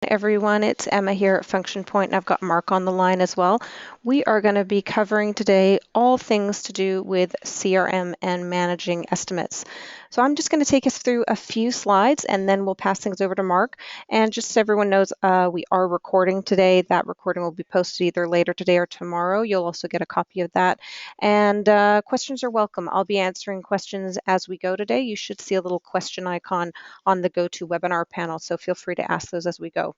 Everyone, it's Emma here at Function Point, and I've got Mark on the line as well. We are going to be covering today all things to do with CRM and managing estimates. So I'm just going to take us through a few slides and then we'll pass things over to Mark. And just so everyone knows, we are recording today. That recording will be posted either later today or tomorrow. You'll also get a copy of that. And questions are welcome. I'll be answering questions as we go today. You should see a little question icon on the GoToWebinar panel, so feel free to ask those as we go.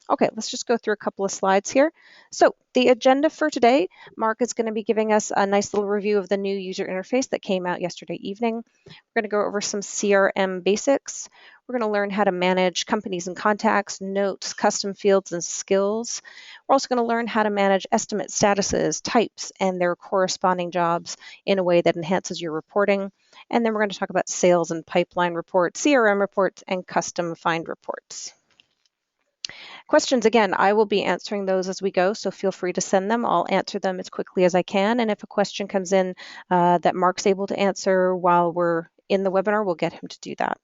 Okay, let's just go through a couple of slides here. So the agenda for today, Mark is going to be giving us a nice little review of the new user interface that came out yesterday evening. We're going to go over some CRM basics. We're going to learn how to manage companies and contacts, notes, custom fields, and skills. We're also going to learn how to manage estimate statuses, types, and their corresponding jobs in a way that enhances your reporting. And then we're going to talk about sales and pipeline reports, CRM reports, and custom find reports. Questions, again, I will be answering those as we go, so feel free to send them. I'll answer them as quickly as I can, and if a question comes in that Mark's able to answer while we're in the webinar, we'll get him to do that.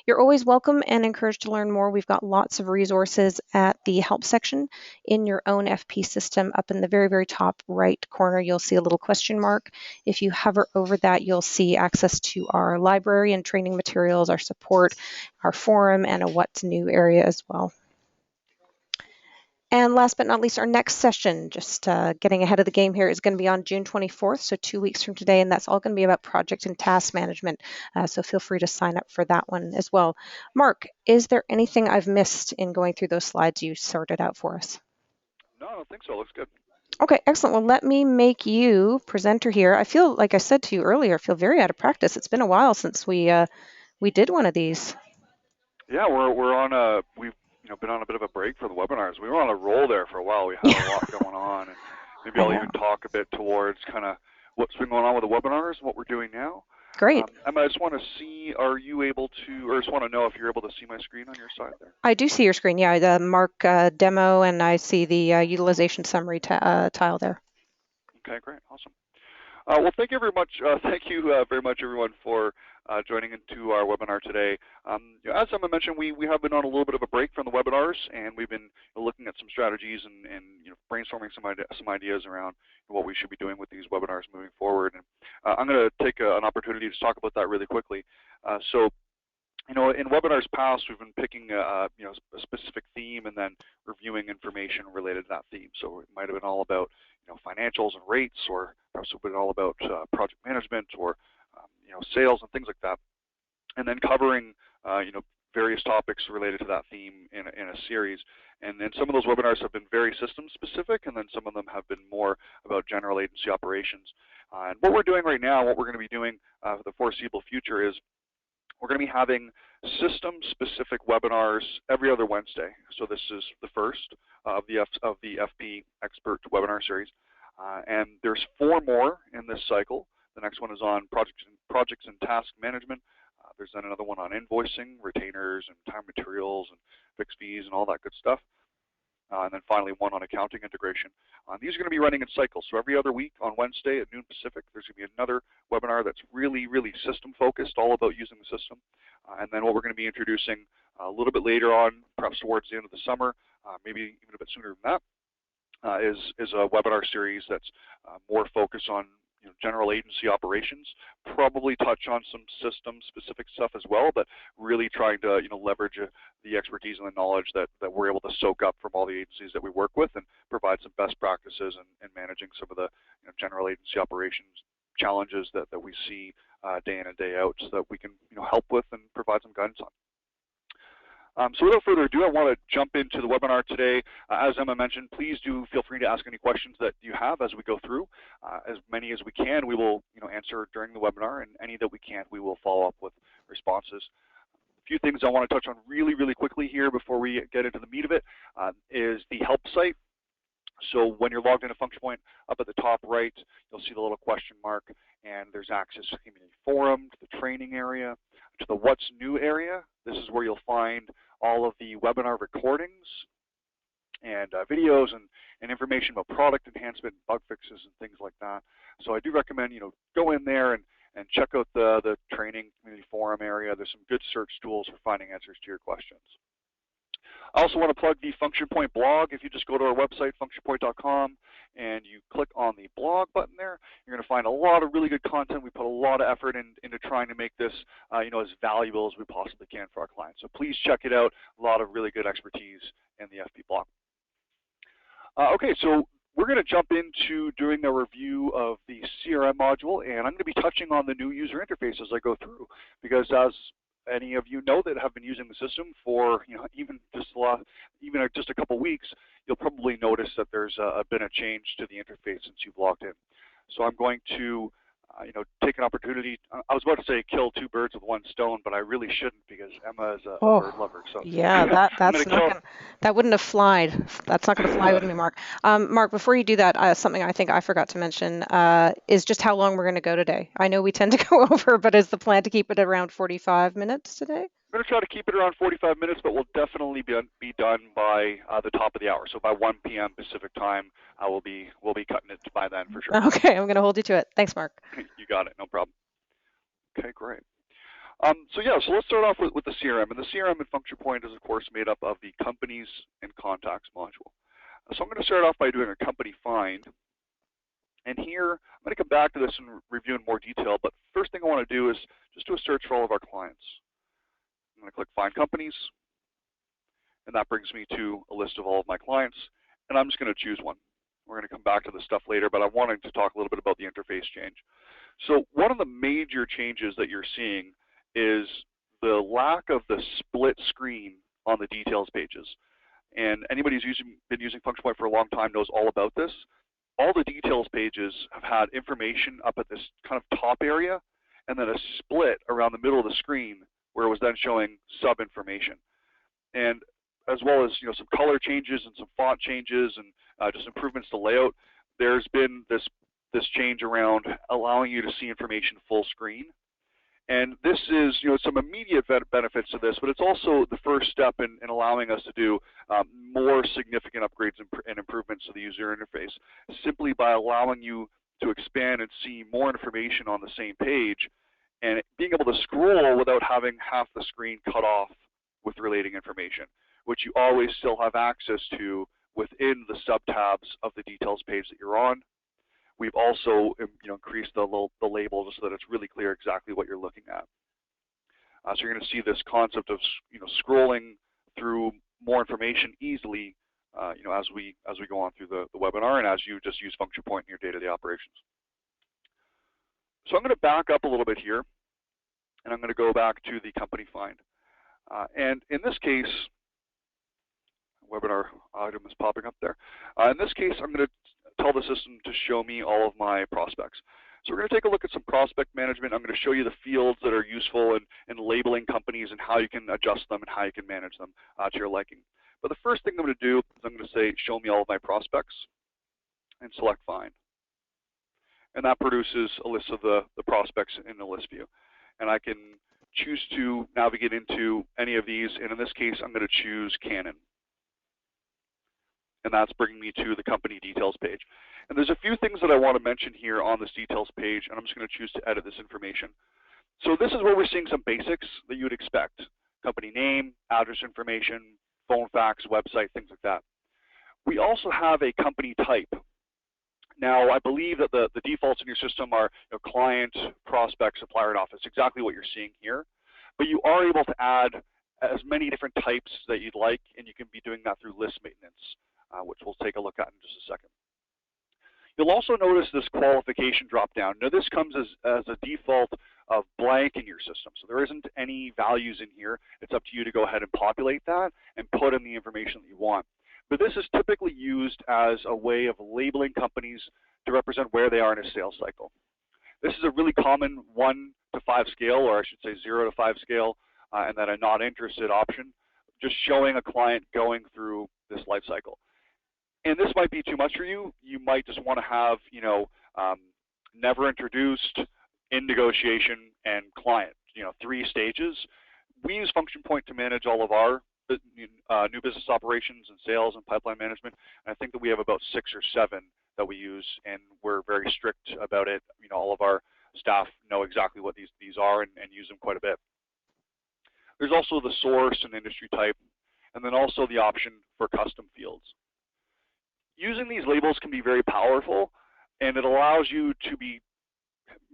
You're always welcome and encouraged to learn more. We've got lots of resources at the help section in your own FP system. Up in the very, very top right corner, you'll see a little question mark. If you hover over that, you'll see access to our library and training materials, our support, our forum, and a what's new area as well. And last but not least, our next session, just getting ahead of the game here, is going to be on June 24th, so 2 weeks from today, and that's all going to be about project and task management. So feel free to sign up for that one as well. Mark, is there anything I've missed in going through those slides you sorted out for us? No, I don't think so. It looks good. Okay, excellent. Well, let me make you presenter here. I feel, like I said to you earlier, I feel very out of practice. It's been a while since we did one of these. Yeah, we've been on a bit of a break for the webinars. We were on a roll there for a while. We had a lot going on, and maybe I'll even talk a bit towards kind of what's been going on with the webinars and what we're doing now. Great. Emma, I just want to see, are you able to, or just want to know if you're able to see my screen on your side there? I do see your screen, yeah, the Mark demo, and I see the utilization summary tile there. Okay, great, awesome. Well, thank you very much. Thank you very much, everyone, for joining into our webinar today. As Emma mentioned, we have been on a little bit of a break from the webinars, and we've been looking at some strategies and brainstorming some ideas around what we should be doing with these webinars moving forward. And I'm going to take an opportunity to talk about that really quickly. So, in webinars past, we've been picking a specific theme and then reviewing information related to that theme. So it might have been all about financials and rates, or perhaps it's been all about project management, or sales and things like that, and then covering various topics related to that theme in a series. And then some of those webinars have been very system specific, and then some of them have been more about general agency operations. And what we're doing right now, what we're going to be doing for the foreseeable future, is we're going to be having system-specific webinars every other Wednesday. So this is the first of the fp.Expert webinar series, and there's 4 more in this cycle. The next one is on projects and task management. There's then another one on invoicing, retainers, and time materials, and fixed fees, and all that good stuff. And then finally, one on accounting integration. These are going to be running in cycles. So every other week on Wednesday at noon Pacific, there's going to be another webinar that's really, really system-focused, all about using the system. And then what we're going to be introducing a little bit later on, perhaps towards the end of the summer, maybe even a bit sooner than that, is a webinar series that's more focused on general agency operations, probably touch on some system-specific stuff as well, but really trying to leverage the expertise and the knowledge that we're able to soak up from all the agencies that we work with, and provide some best practices in managing some of the general agency operations challenges that we see day in and day out, so that we can help with and provide some guidance on. So without further ado, I want to jump into the webinar today. As Emma mentioned, please do feel free to ask any questions that you have as we go through. As many as we can, we will answer during the webinar, and any that we can't, we will follow up with responses. A few things I want to touch on really, really quickly here before we get into the meat of it is the help site. So when you're logged into Function Point, up at the top right, you'll see the little question mark, and there's access to the community forum, to the training area, to the What's New area. This is where you'll find all of the webinar recordings and videos and information about product enhancement, bug fixes, and things like that. So I do recommend go in there and check out the training community forum area. There's some good search tools for finding answers to your questions. I also want to plug the Function Point blog. If you just go to our website, functionpoint.com, and you click on the blog button there, you're going to find a lot of really good content. We put a lot of effort into trying to make this as valuable as we possibly can for our clients. So please check it out. A lot of really good expertise in the FP blog. Okay, so we're going to jump into doing a review of the CRM module, and I'm going to be touching on the new user interface as I go through, because as any of you know that have been using the system for even just a couple weeks, you'll probably notice that there's been a change to the interface since you've logged in. So I'm going to take an opportunity. I was about to say kill two birds with one stone, but I really shouldn't, because Emma is a bird lover. So yeah, that wouldn't have flied. That's not gonna fly with me, Mark. Mark, before you do that, something I think I forgot to mention is just how long we're gonna go today. I know we tend to go over, but is the plan to keep it around 45 minutes today? I'm going to try to keep it around 45 minutes, but we'll definitely be done by the top of the hour. So by 1 p.m. Pacific time, we'll be cutting it by then for sure. Okay, I'm going to hold you to it. Thanks, Mark. You got it, no problem. Okay, great. So let's start off with the CRM. And the CRM in Function Point is, of course, made up of the Companies and Contacts module. So I'm going to start off by doing a company find. And here, I'm going to come back to this and review in more detail. But first thing I want to do is just do a search for all of our clients. I'm going to click Find Companies, and that brings me to a list of all of my clients, and I'm just going to choose one. We're going to come back to this stuff later, but I wanted to talk a little bit about the interface change. So one of the major changes that you're seeing is the lack of the split screen on the details pages. And anybody who's been using Function Point for a long time knows all about this. All the details pages have had information up at this kind of top area, and then a split around the middle of the screen where it was then showing sub-information. And as well as some color changes and some font changes and just improvements to layout, there's been this change around allowing you to see information full screen. And this is some immediate benefits to this, but it's also the first step in allowing us to do more significant upgrades and improvements to the user interface, simply by allowing you to expand and see more information on the same page, and being able to scroll without having half the screen cut off with relating information, which you always still have access to within the sub-tabs of the details page that you're on. We've also increased the label just so that it's really clear exactly what you're looking at. So you're going to see this concept of scrolling through more information easily as we go on through the webinar, and as you just use Function Point in your day-to-day operations. So I'm going to back up a little bit here, and I'm going to go back to the company find. And in this case, webinar item is popping up there. In this case, I'm going to tell the system to show me all of my prospects. So we're going to take a look at some prospect management. I'm going to show you the fields that are useful in labeling companies and how you can adjust them and how you can manage them to your liking. But the first thing I'm going to do is I'm going to say, show me all of my prospects, and select Find. And that produces a list of the prospects in the list view. And I can choose to navigate into any of these, and in this case, I'm going to choose Canon. And that's bringing me to the company details page. And there's a few things that I want to mention here on this details page, and I'm just going to choose to edit this information. So this is where we're seeing some basics that you would expect: company name, address information, phone, fax, website, things like that. We also have a company type. Now, I believe that the defaults in your system are client, prospect, supplier, and office, exactly what you're seeing here. But you are able to add as many different types that you'd like, and you can be doing that through list maintenance, which we'll take a look at in just a second. You'll also notice this qualification drop-down. Now, this comes as a default of blank in your system, so there isn't any values in here. It's up to you to go ahead and populate that and put in the information that you want. But this is typically used as a way of labeling companies to represent where they are in a sales cycle. This is a really common 1 to 5 scale, or I should say 0 to 5 scale, and then a not interested option, just showing a client going through this life cycle. And this might be too much for you. You might just want to have, never introduced, in negotiation, and client, 3 stages. We use Function Point to manage all of our new business operations and sales and pipeline management. And I think that we have about 6 or 7 that we use, and we're very strict about it. All of our staff know exactly what these are and use them quite a bit. There's also the source and industry type. and then also the option for custom fields. Using these labels can be very powerful, and it allows you to be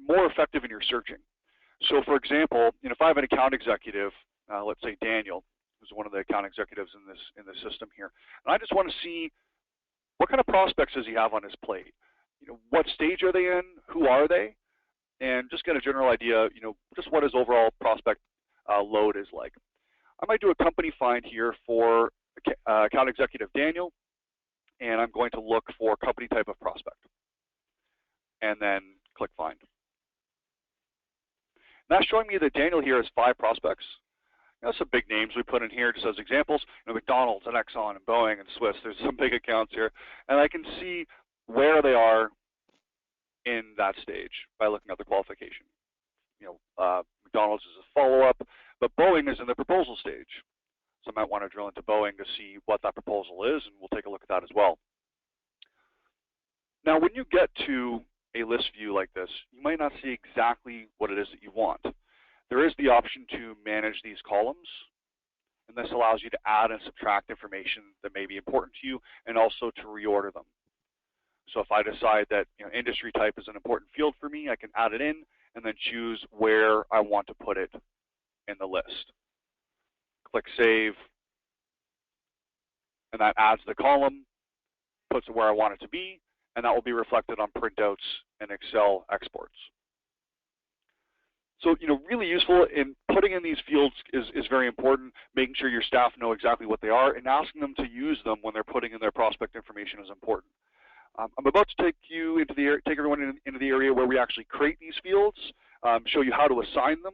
more effective in your searching. So for example, if I have an account executive, let's say Daniel, who's one of the account executives in this system here, and I just want to see what kind of prospects does he have on his plate? What stage are they in? Who are they? And just get a general idea, just what his overall prospect load is like. I might do a company find here for account executive Daniel, and I'm going to look for company type of prospect, and then click find. That's showing me that Daniel here has 5 prospects. Some big names we put in here just as examples. McDonald's and Exxon and Boeing and Swiss. There's some big accounts here, and I can see where they are in that stage by looking at the qualification. McDonald's is a follow-up, but Boeing is in the proposal stage. So I might want to drill into Boeing to see what that proposal is, and we'll take a look at that as well. Now, when you get to a list view like this, you might not see exactly what it is that you want. There is the option to manage these columns, and this allows you to add and subtract information that may be important to you, and also to reorder them. So if I decide that industry type is an important field for me, I can add it in and then choose where I want to put it in the list. Click Save, and that adds the column, puts it where I want it to be, and that will be reflected on printouts and Excel exports. So, really useful in putting in these fields is very important. Making sure your staff know exactly what they are and asking them to use them when they're putting in their prospect information is important. I'm about to take everyone into the area where we actually create these fields, show you how to assign them,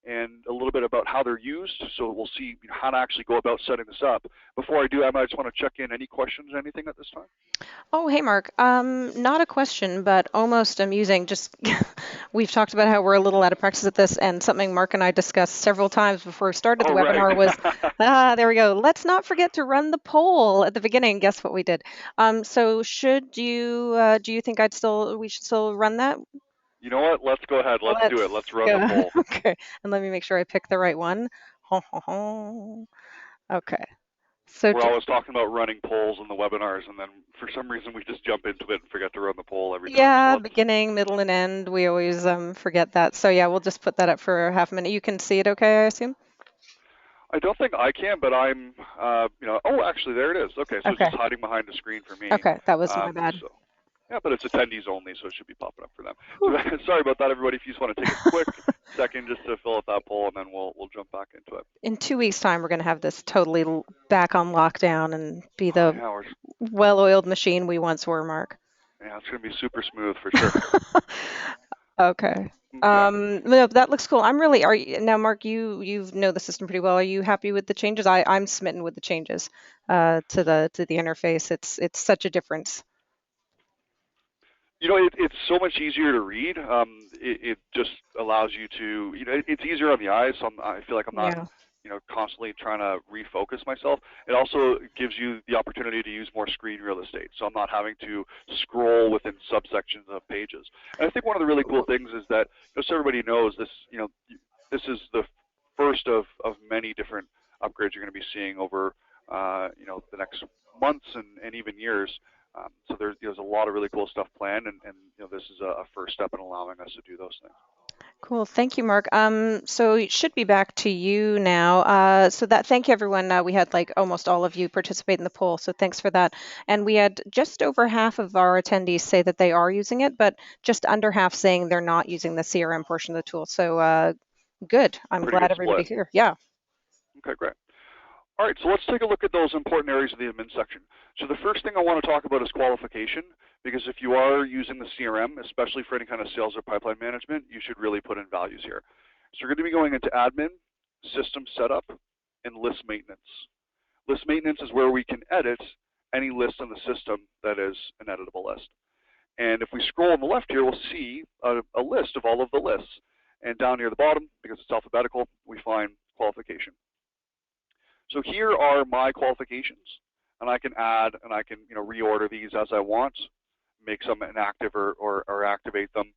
and a little bit about how they're used. So we'll see how to actually go about setting this up. Before I do, I might just want to check in any questions, anything at this time. Oh, hey, Mark. Not a question, but almost amusing. Just we've talked about how we're a little out of practice at this, and something Mark and I discussed several times before we started the webinar was, there we go. Let's not forget to run the poll at the beginning. Guess what we did? So should you, do you think we should still run that? You know what? Let's go ahead. Let's do it. Let's run the poll. Okay, and let me make sure I pick the right one. Okay. So we're always talking about running polls in the webinars, and then for some reason we just jump into it and forget to run the poll every time. Yeah, so beginning, middle, and end. We always forget that. So yeah, we'll just put that up for half a minute. You can see it okay, I assume? I don't think I can, but I'm, oh, actually, there it is. Okay, so it's just hiding behind the screen for me. Okay, that was my bad. So, yeah, but it's attendees only, so it should be popping up for them. So, sorry about that, everybody. If you just want to take a quick second just to fill out that poll, and then we'll jump back into it. In 2 weeks' time, we're going to have this totally back on lockdown and be the well-oiled machine we once were, Mark. Yeah, it's going to be super smooth for sure. Okay. No, that looks cool. I'm really, now, Mark, you know the system pretty well. Are you happy with the changes? I'm smitten with the changes to the interface. It's such a difference. It's so much easier to read. It just allows you to, it's easier on the eyes. So I feel like I'm not, constantly trying to refocus myself. It also gives you the opportunity to use more screen real estate. So I'm not having to scroll within subsections of pages. And I think one of the really cool things is that, just so everybody knows, this, this is the first of many different upgrades you're going to be seeing over, the next months and even years. So there's a lot of really cool stuff planned, and this is a first step in allowing us to do those things. Cool, thank you, Mark. So it should be back to you now. Thank you, everyone. We had almost all of you participate in the poll, so thanks for that. And we had just over half of our attendees say that they are using it, but just under half saying they're not using the CRM portion of the tool. So good. I'm glad everybody's here. Yeah. Okay, great. All right, so let's take a look at those important areas of the admin section. So the first thing I want to talk about is qualification, because if you are using the CRM, especially for any kind of sales or pipeline management, you should really put in values here. So we're going to be going into admin, system setup, and list maintenance. List maintenance is where we can edit any list in the system that is an editable list. And if we scroll on the left here, we'll see a list of all of the lists. And down near the bottom, because it's alphabetical, we find qualification. So here are my qualifications, and I can add and I can reorder these as I want, make some inactive or activate them,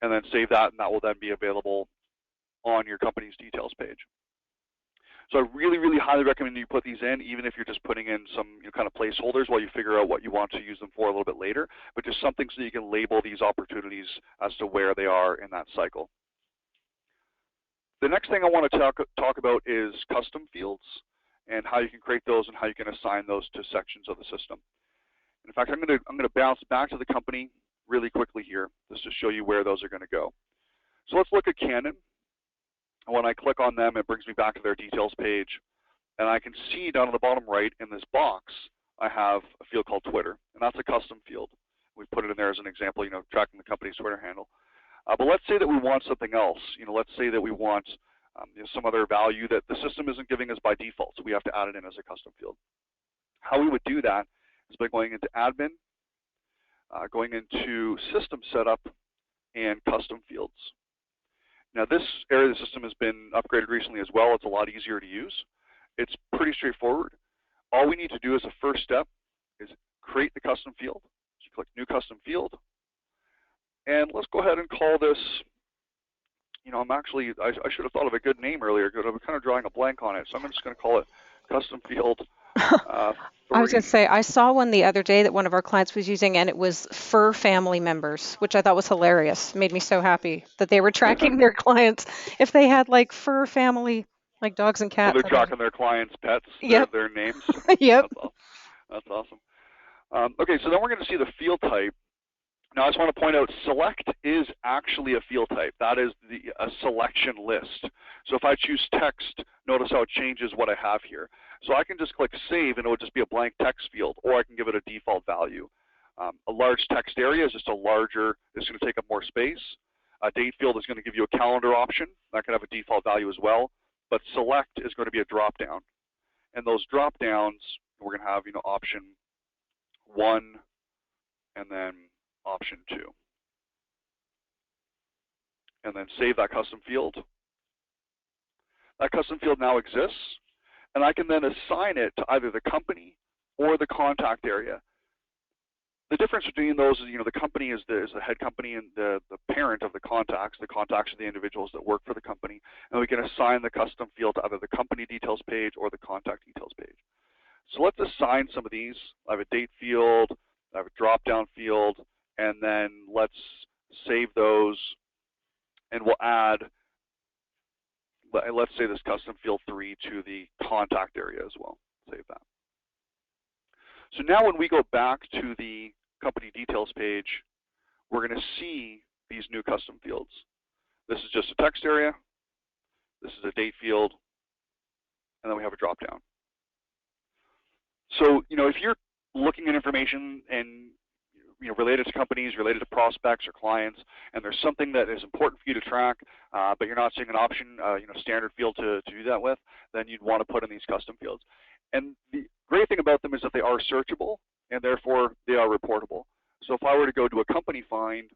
and then save that, and that will then be available on your company's details page. So I really, really highly recommend you put these in, even if you're just putting in some kind of placeholders while you figure out what you want to use them for a little bit later, but just something so you can label these opportunities as to where they are in that cycle. The next thing I want to talk about is custom fields and how you can create those and how you can assign those to sections of the system. In fact, I'm going to bounce back to the company really quickly here just to show you where those are going to go. So let's look at Canon. And when I click on them, it brings me back to their details page. And I can see down on the bottom right in this box, I have a field called Twitter, and that's a custom field. We put it in there as an example, tracking the company's Twitter handle. But let's say that we want something else. Let's say that we want some other value that the system isn't giving us by default, so we have to add it in as a custom field. How we would do that is by going into Admin, going into System Setup, and Custom Fields. Now, this area of the system has been upgraded recently as well. It's a lot easier to use. It's pretty straightforward. All we need to do as a first step is create the custom field. So you click New Custom Field. And let's go ahead and call this, I should have thought of a good name earlier, because I'm kind of drawing a blank on it. So I'm just going to call it Custom Field 3. I was going to say, I saw one the other day that one of our clients was using, and it was fur family members, which I thought was hilarious. Made me so happy that they were tracking their clients if they had like fur family, like dogs and cats. So they're tracking their clients' pets, yep. their names. Yep. That's awesome. Okay, so then we're going to see the field type. Now, I just want to point out, select is actually a field type. That is a selection list. So if I choose text, notice how it changes what I have here. So I can just click Save, and it would just be a blank text field, or I can give it a default value. A large text area is just a larger, it's going to take up more space. A date field is going to give you a calendar option. That can have a default value as well. But select is going to be a drop-down. And those drop-downs, we're going to have option 1 and then option 2. And then save that custom field. That custom field now exists, and I can then assign it to either the company or the contact area. The difference between those is, the company is the head company, and the parent of the contacts. The contacts are the individuals that work for the company, and we can assign the custom field to either the company details page or the contact details page. So let's assign some of these. I have a date field, I have a drop-down field, and then let's save those, and we'll add, let's say this custom field 3 to the contact area as well. Save that. So now when we go back to the company details page, we're going to see these new custom fields. This is just a text area, this is a date field, and then we have a drop-down. So, if you're looking at information and related to companies, related to prospects or clients, and there's something that is important for you to track, but you're not seeing an option, standard field to do that with, then you'd want to put in these custom fields. And the great thing about them is that they are searchable, and therefore they are reportable. So if I were to go to a company find,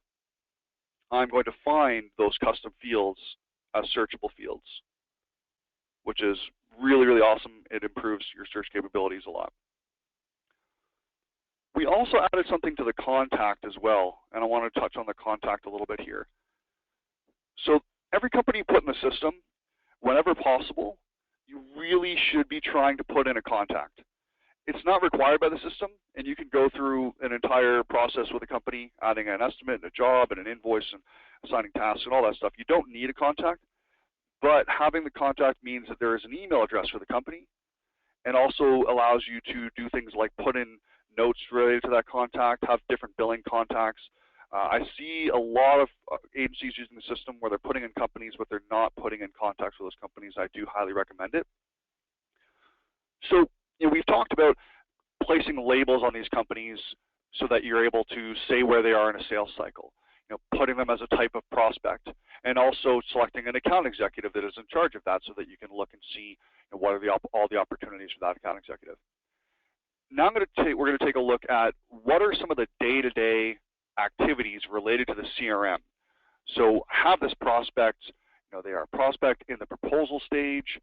I'm going to find those custom fields as searchable fields, which is really, really awesome. It improves your search capabilities a lot. We also added something to the contact as well, and I want to touch on the contact a little bit here. So every company you put in the system, whenever possible, you really should be trying to put in a contact. It's not required by the system, and you can go through an entire process with a company, adding an estimate and a job and an invoice and assigning tasks and all that stuff. You don't need a contact, but having the contact means that there is an email address for the company, and also allows you to do things like put in notes related to that contact, have different billing contacts. I see a lot of agencies using the system where they're putting in companies, but they're not putting in contacts with those companies. I do highly recommend it. So we've talked about placing labels on these companies so that you're able to say where they are in a sales cycle, putting them as a type of prospect, and also selecting an account executive that is in charge of that so that you can look and see what are all the opportunities for that account executive. Now we're going to take a look at what are some of the day-to-day activities related to the CRM. So have this prospect, they are a prospect in the proposal stage,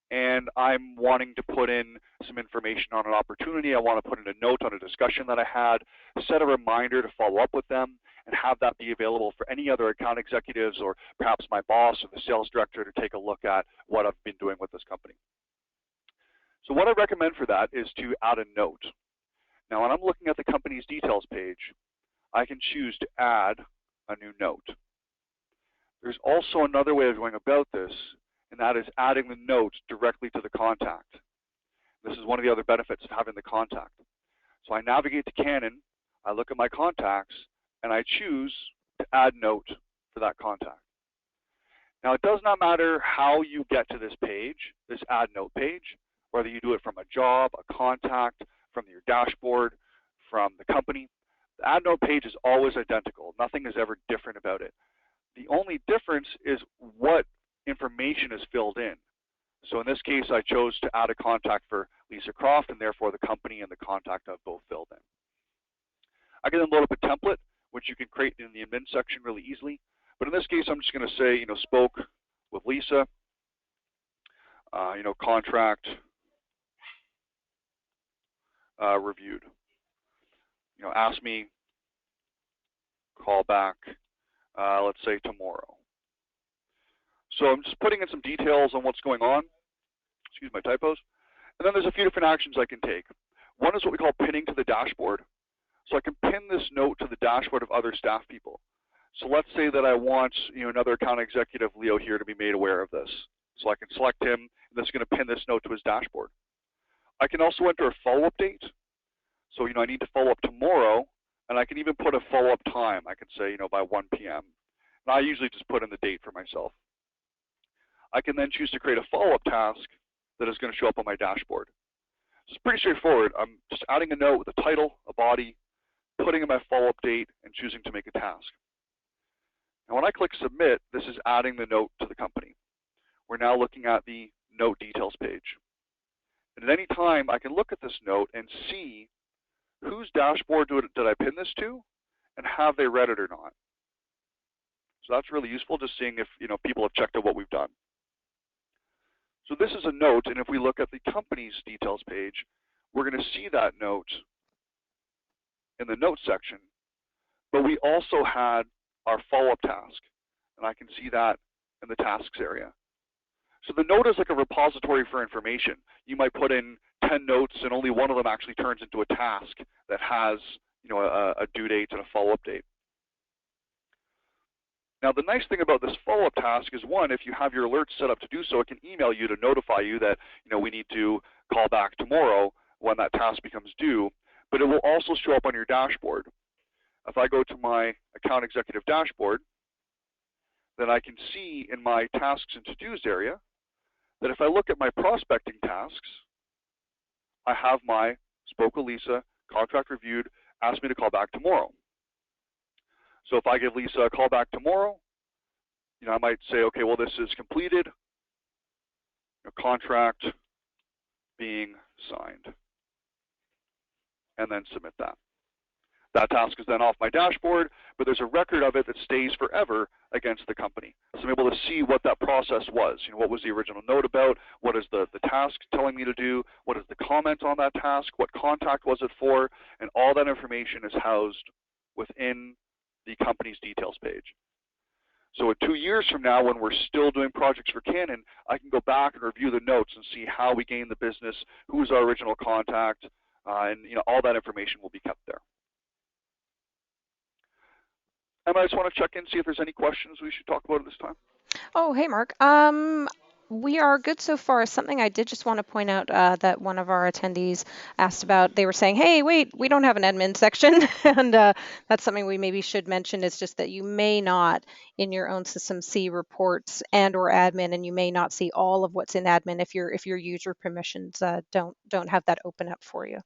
and I'm wanting to put in some information on an opportunity. I want to put in a note on a discussion that I had, set a reminder to follow up with them, and have that be available for any other account executives or perhaps my boss or the sales director to take a look at what I've been doing with this company. So what I recommend for that is to add a note. Now when I'm looking at the company's details page, I can choose to add a new note. There's also another way of going about this, and that is adding the note directly to the contact. This is one of the other benefits of having the contact. So I navigate to Canon, I look at my contacts, and I choose to add note for that contact. Now it does not matter how you get to this page, this add note page, whether you do it from a job, a contact, from your dashboard, from the company. The add note page is always identical. Nothing is ever different about it. The only difference is what information is filled in. So in this case, I chose to add a contact for Lisa Croft, and therefore the company and the contact I've both filled in. I can then load up a template, which you can create in the admin section really easily. But in this case, I'm just going to say, spoke with Lisa, contract reviewed. Ask me, call back, let's say tomorrow. So I'm just putting in some details on what's going on. Excuse my typos. And then there's a few different actions I can take. One is what we call pinning to the dashboard. So I can pin this note to the dashboard of other staff people. So let's say that I want another account executive, Leo, here to be made aware of this. So I can select him, and this is going to pin this note to his dashboard. I can also enter a follow-up date. So I need to follow up tomorrow, and I can even put a follow-up time. I can say by 1 p.m. And I usually just put in the date for myself. I can then choose to create a follow-up task that is going to show up on my dashboard. So it's pretty straightforward. I'm just adding a note with a title, a body, putting in my follow-up date, and choosing to make a task. Now when I click submit, this is adding the note to the company. We're now looking at the note details page. And at any time, I can look at this note and see whose dashboard did I pin this to, and have they read it or not. So that's really useful, just seeing if people have checked out what we've done. So this is a note, and if we look at the company's details page, we're going to see that note in the notes section, but we also had our follow-up task, and I can see that in the tasks area. So the note is like a repository for information. You might put in 10 notes, and only one of them actually turns into a task that has a due date and a follow-up date. Now the nice thing about this follow-up task is, one, if you have your alerts set up to do so, it can email you to notify you that we need to call back tomorrow when that task becomes due, but it will also show up on your dashboard. If I go to my account executive dashboard, then I can see in my tasks and to-dos area that if I look at my prospecting tasks, I have my spoke with Lisa, contract reviewed, asked me to call back tomorrow. So if I give Lisa a call back tomorrow, I might say, okay, well, this is completed, contract being signed, and then submit that. That task is then off my dashboard, but there's a record of it that stays forever against the company. So I'm able to see what that process was. What was the original note about? What is the task telling me to do? What is the comment on that task? What contact was it for? And all that information is housed within the company's details page. So 2 years from now, when we're still doing projects for Canon, I can go back and review the notes and see how we gained the business, who was our original contact, and all that information will be kept there. Emma, I just want to check in, see if there's any questions we should talk about at this time. Oh, hey, Mark. We are good so far. Something I did just want to point out that one of our attendees asked about. They were saying, hey, wait, we don't have an admin section. And that's something we maybe should mention. Is just that you may not in your own system see reports and or admin, and you may not see all of what's in admin if your user permissions don't have that open up for you.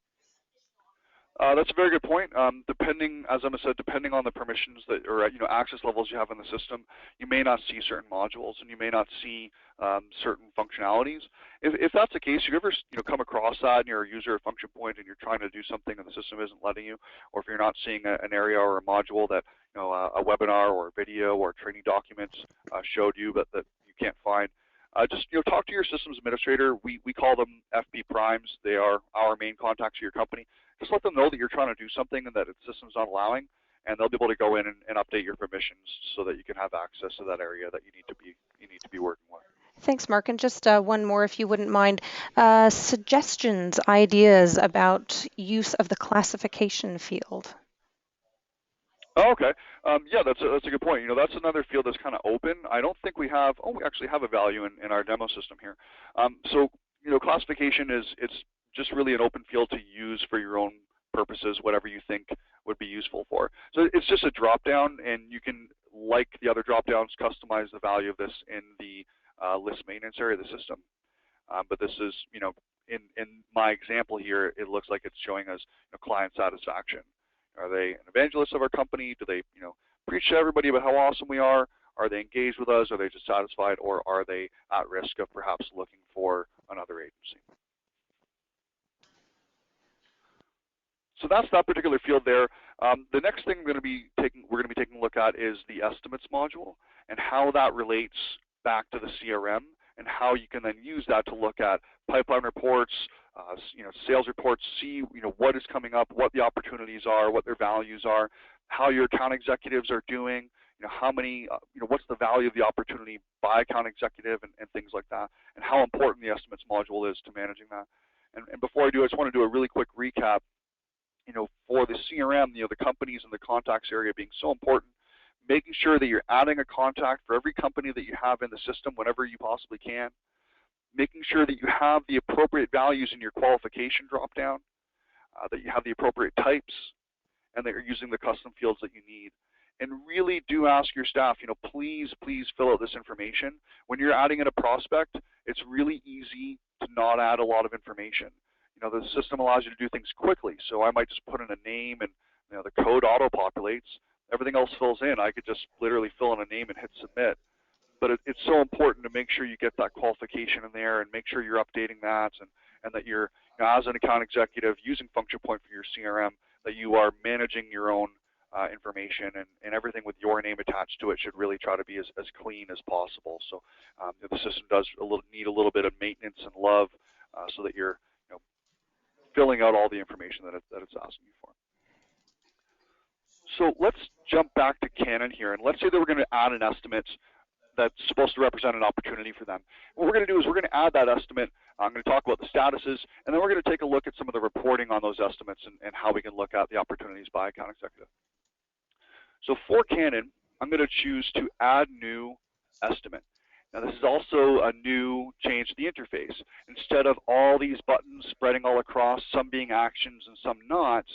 That's a very good point. Depending, as Emma said, depending on the permissions that or access levels you have in the system, you may not see certain modules and you may not see certain functionalities. If that's the case, if you ever come across that and you're a user at function point and you're trying to do something and the system isn't letting you, or if you're not seeing an area or a module that a webinar or a video or training documents showed you but that you can't find, just talk to your systems administrator. We call them FP primes. They are our main contacts for your company. Just let them know that you're trying to do something and that the system's not allowing, and they'll be able to go in and update your permissions so that you can have access to that area that you need to be working with. Thanks, Mark. And just one more, if you wouldn't mind. Suggestions, ideas about use of the classification field. Oh, okay. Yeah, that's a good point. That's another field that's kind of open. I don't think we have. Oh, we actually have a value in our demo system here. So classification it's just really an open field to use for your own purposes, whatever you think would be useful for. So it's just a drop down, and you can, like the other drop downs, customize the value of this in the list maintenance area of the system. But this is, in my example here, it looks like it's showing us client satisfaction. Are they an evangelist of our company? Do they, preach to everybody about how awesome we are? Are they engaged with us? Are they just satisfied? Or are they at risk of perhaps looking for another agency? So that's that particular field there. The next thing we're going to be taking a look at is the estimates module and how that relates back to the CRM and how you can then use that to look at pipeline reports, sales reports, see what is coming up, what the opportunities are, what their values are, how your account executives are doing, how many, what's the value of the opportunity by account executive and things like that, and how important the estimates module is to managing that. And before I do, I just want to do a really quick recap. For the CRM, the companies and the contacts area being so important, making sure that you're adding a contact for every company that you have in the system whenever you possibly can, making sure that you have the appropriate values in your qualification dropdown, that you have the appropriate types, and that you're using the custom fields that you need. And really do ask your staff, please fill out this information. When you're adding in a prospect, it's really easy to not add a lot of information. The system allows you to do things quickly, so I might just put in a name and the code auto-populates. Everything else fills in. I could just literally fill in a name and hit submit. But it's so important to make sure you get that qualification in there and make sure you're updating that and that you're, as an account executive using Function Point for your CRM, that you are managing your own information and everything with your name attached to it should really try to be as clean as possible. So the system does need a little bit of maintenance and love so that you're filling out all the information that it's asking you for. So let's jump back to Canon here, and let's say that we're going to add an estimate that's supposed to represent an opportunity for them. What we're going to do is we're going to add that estimate. I'm going to talk about the statuses, and then we're going to take a look at some of the reporting on those estimates and how we can look at the opportunities by account executive. So for Canon, I'm going to choose to add new estimate. Now this is also a new change to the interface. Instead of all these buttons spreading all across, some being actions and some not,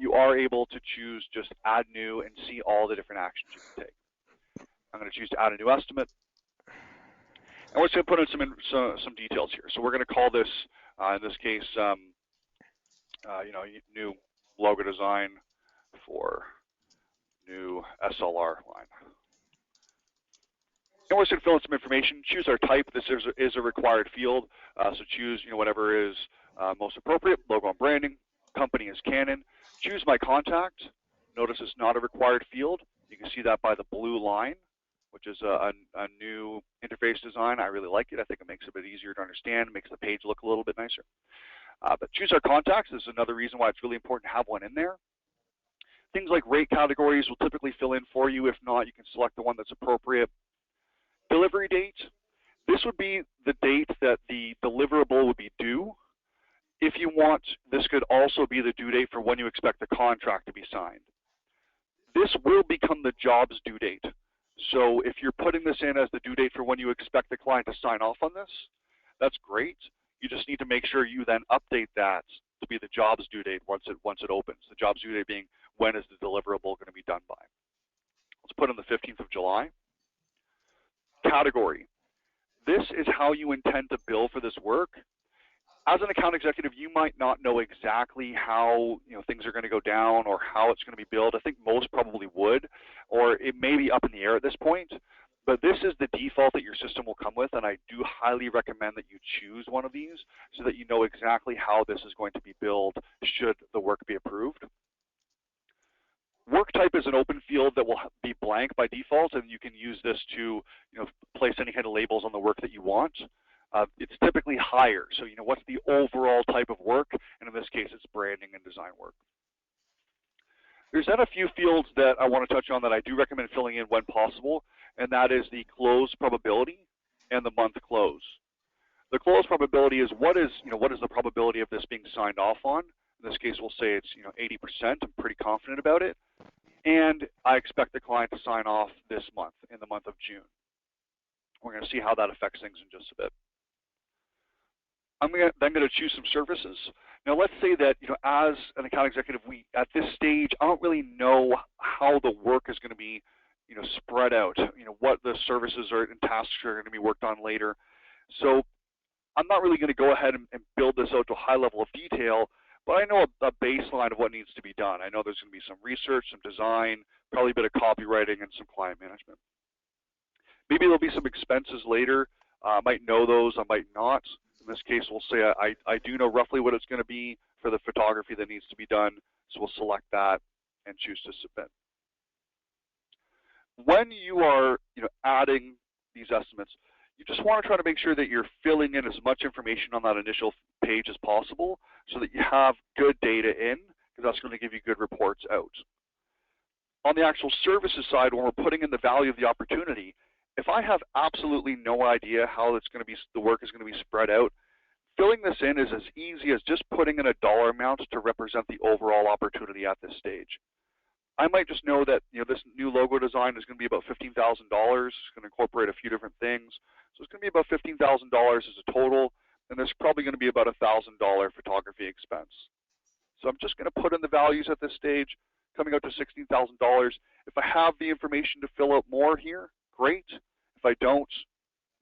you are able to choose just add new and see all the different actions you can take. I'm going to choose to add a new estimate. And we're just going to put in some details here. So we're going to call this, in this case, new logo design for new SLR line. And we're just going to fill in some information, choose our type. This is a required field, so choose whatever is most appropriate. Logo and branding, company is Canon. Choose my contact. Notice it's not a required field. You can see that by the blue line, which is a new interface design. I really like it. I think it makes it a bit easier to understand, makes the page look a little bit nicer. But choose our contacts. This is another reason why it's really important to have one in there. Things like rate categories will typically fill in for you. If not, you can select the one that's appropriate. Delivery date. This would be the date that the deliverable would be due. If you want, this could also be the due date for when you expect the contract to be signed. This will become the job's due date. So if you're putting this in as the due date for when you expect the client to sign off on this, that's great. You just need to make sure you then update that to be the job's due date once it opens. The job's due date being when is the deliverable going to be done by. Let's put in the 15th of July. Category. This is how you intend to bill for this work. As an account executive, you might not know exactly how things are going to go down or how it's going to be billed. I think most probably would, or it may be up in the air at this point. But this is the default that your system will come with, and I do highly recommend that you choose one of these so that you know exactly how this is going to be billed should the work be approved. Work type is an open field that will be blank by default, and you can use this to place any kind of labels on the work that you want. It's typically higher, so what's the overall type of work, and in this case it's branding and design work. There's then a few fields that I want to touch on that I do recommend filling in when possible, and that is the close probability and the month close. The close probability is what is the probability of this being signed off on. In this case, we'll say it's 80%. I'm pretty confident about it, and I expect the client to sign off this month, in the month of June. We're going to see how that affects things in just a bit. I'm then going to choose some services. Now, let's say that as an account executive, at this stage, I don't really know how the work is going to be spread out. What the services and tasks are going to be worked on later. So I'm not really going to go ahead and build this out to a high level of detail, but I know a baseline of what needs to be done. I know there's going to be some research, some design, probably a bit of copywriting, and some client management. Maybe there'll be some expenses later. I might know those, I might not. In this case, we'll say I do know roughly what it's going to be for the photography that needs to be done, so we'll select that and choose to submit. When you are adding these estimates, you just want to try to make sure that you're filling in as much information on that initial page as possible so that you have good data in, because that's going to give you good reports out. On the actual services side, when we're putting in the value of the opportunity, if I have absolutely no idea how the work is going to be spread out, filling this in is as easy as just putting in a dollar amount to represent the overall opportunity at this stage. I might just know that this new logo design is going to be about $15,000. It's going to incorporate a few different things. So it's going to be about $15,000 as a total, and there's probably going to be about a $1,000 photography expense. So I'm just going to put in the values at this stage, coming out to $16,000. If I have the information to fill out more here, great. If I don't,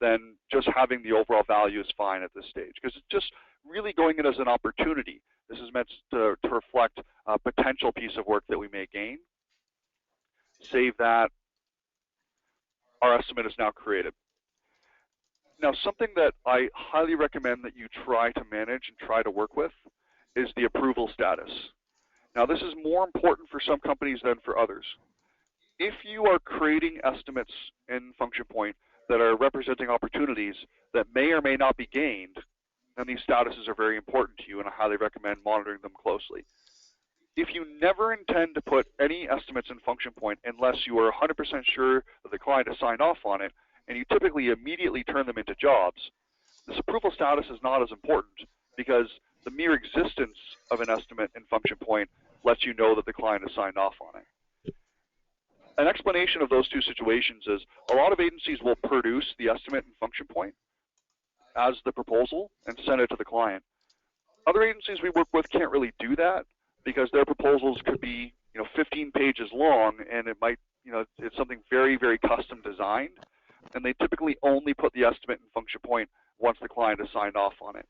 then just having the overall value is fine at this stage, because it's just really going in as an opportunity. This is meant to reflect a potential piece of work that we may gain. Save that. Our estimate is now created. Now, something that I highly recommend that you try to manage and try to work with is the approval status. Now, this is more important for some companies than for others. If you are creating estimates in Function Point that are representing opportunities that may or may not be gained, then these statuses are very important to you, and I highly recommend monitoring them closely. If you never intend to put any estimates in Function Point unless you are 100% sure that the client has signed off on it, and you typically immediately turn them into jobs, this approval status is not as important, because the mere existence of an estimate in Function Point lets you know that the client has signed off on it. An explanation of those two situations is a lot of agencies will produce the estimate in Function Point as the proposal and send it to the client. Other agencies we work with can't really do that because their proposals could be 15 pages long, and it might it's something very, very custom designed, and they typically only put the estimate in Function Point once the client has signed off on it.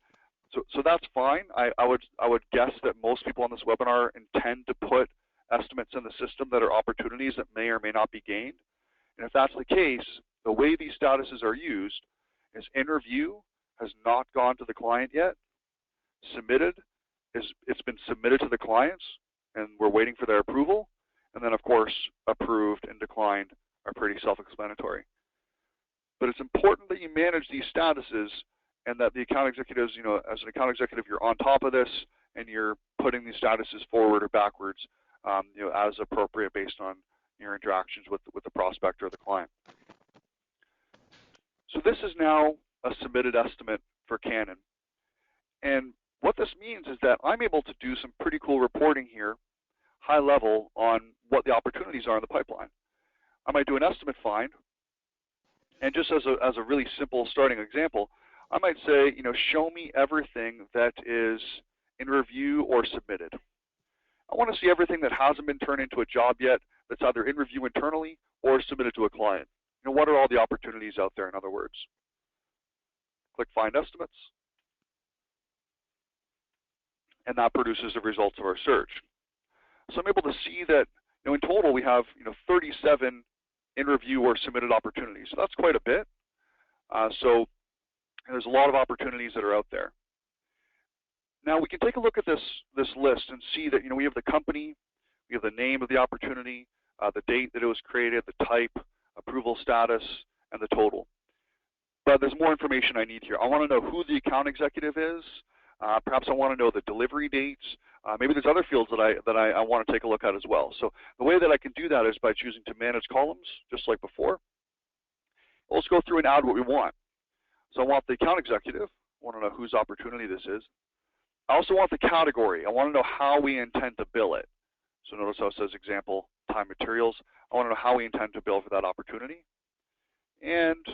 So that's fine. I would guess that most people on this webinar intend to put estimates in the system that are opportunities that may or may not be gained. And if that's the case, the way these statuses are used is in review has not gone to the client yet. Submitted it's been submitted to the clients, and we're waiting for their approval. And then, of course, approved and declined are pretty self-explanatory. But it's important that you manage these statuses, and that the account executives, as an account executive, you're on top of this, and you're putting these statuses forward or backwards, as appropriate based on your interactions with the prospect or the client. So this is now a submitted estimate for Canon. And what this means is that I'm able to do some pretty cool reporting here, high level, on what the opportunities are in the pipeline. I might do an estimate find, and just as a really simple starting example, I might say, show me everything that is in review or submitted. I want to see everything that hasn't been turned into a job yet, that's either in review internally or submitted to a client. What are all the opportunities out there, in other words? Click Find Estimates, and that produces the results of our search. So I'm able to see that in total we have 37 in review or submitted opportunities. So that's quite a bit. So there's a lot of opportunities that are out there. Now we can take a look at this list and see that we have the company, we have the name of the opportunity, the date that it was created, the type, approval status, and the total. But there's more information I need here. I want to know who the account executive is. Perhaps I want to know the delivery dates. Maybe there's other fields that I want to take a look at as well. So the way that I can do that is by choosing to manage columns, just like before. Let's go through and add what we want. So I want the account executive. I want to know whose opportunity this is. I also want the category. I want to know how we intend to bill it. So notice how it says example, time materials. I want to know how we intend to bill for that opportunity. And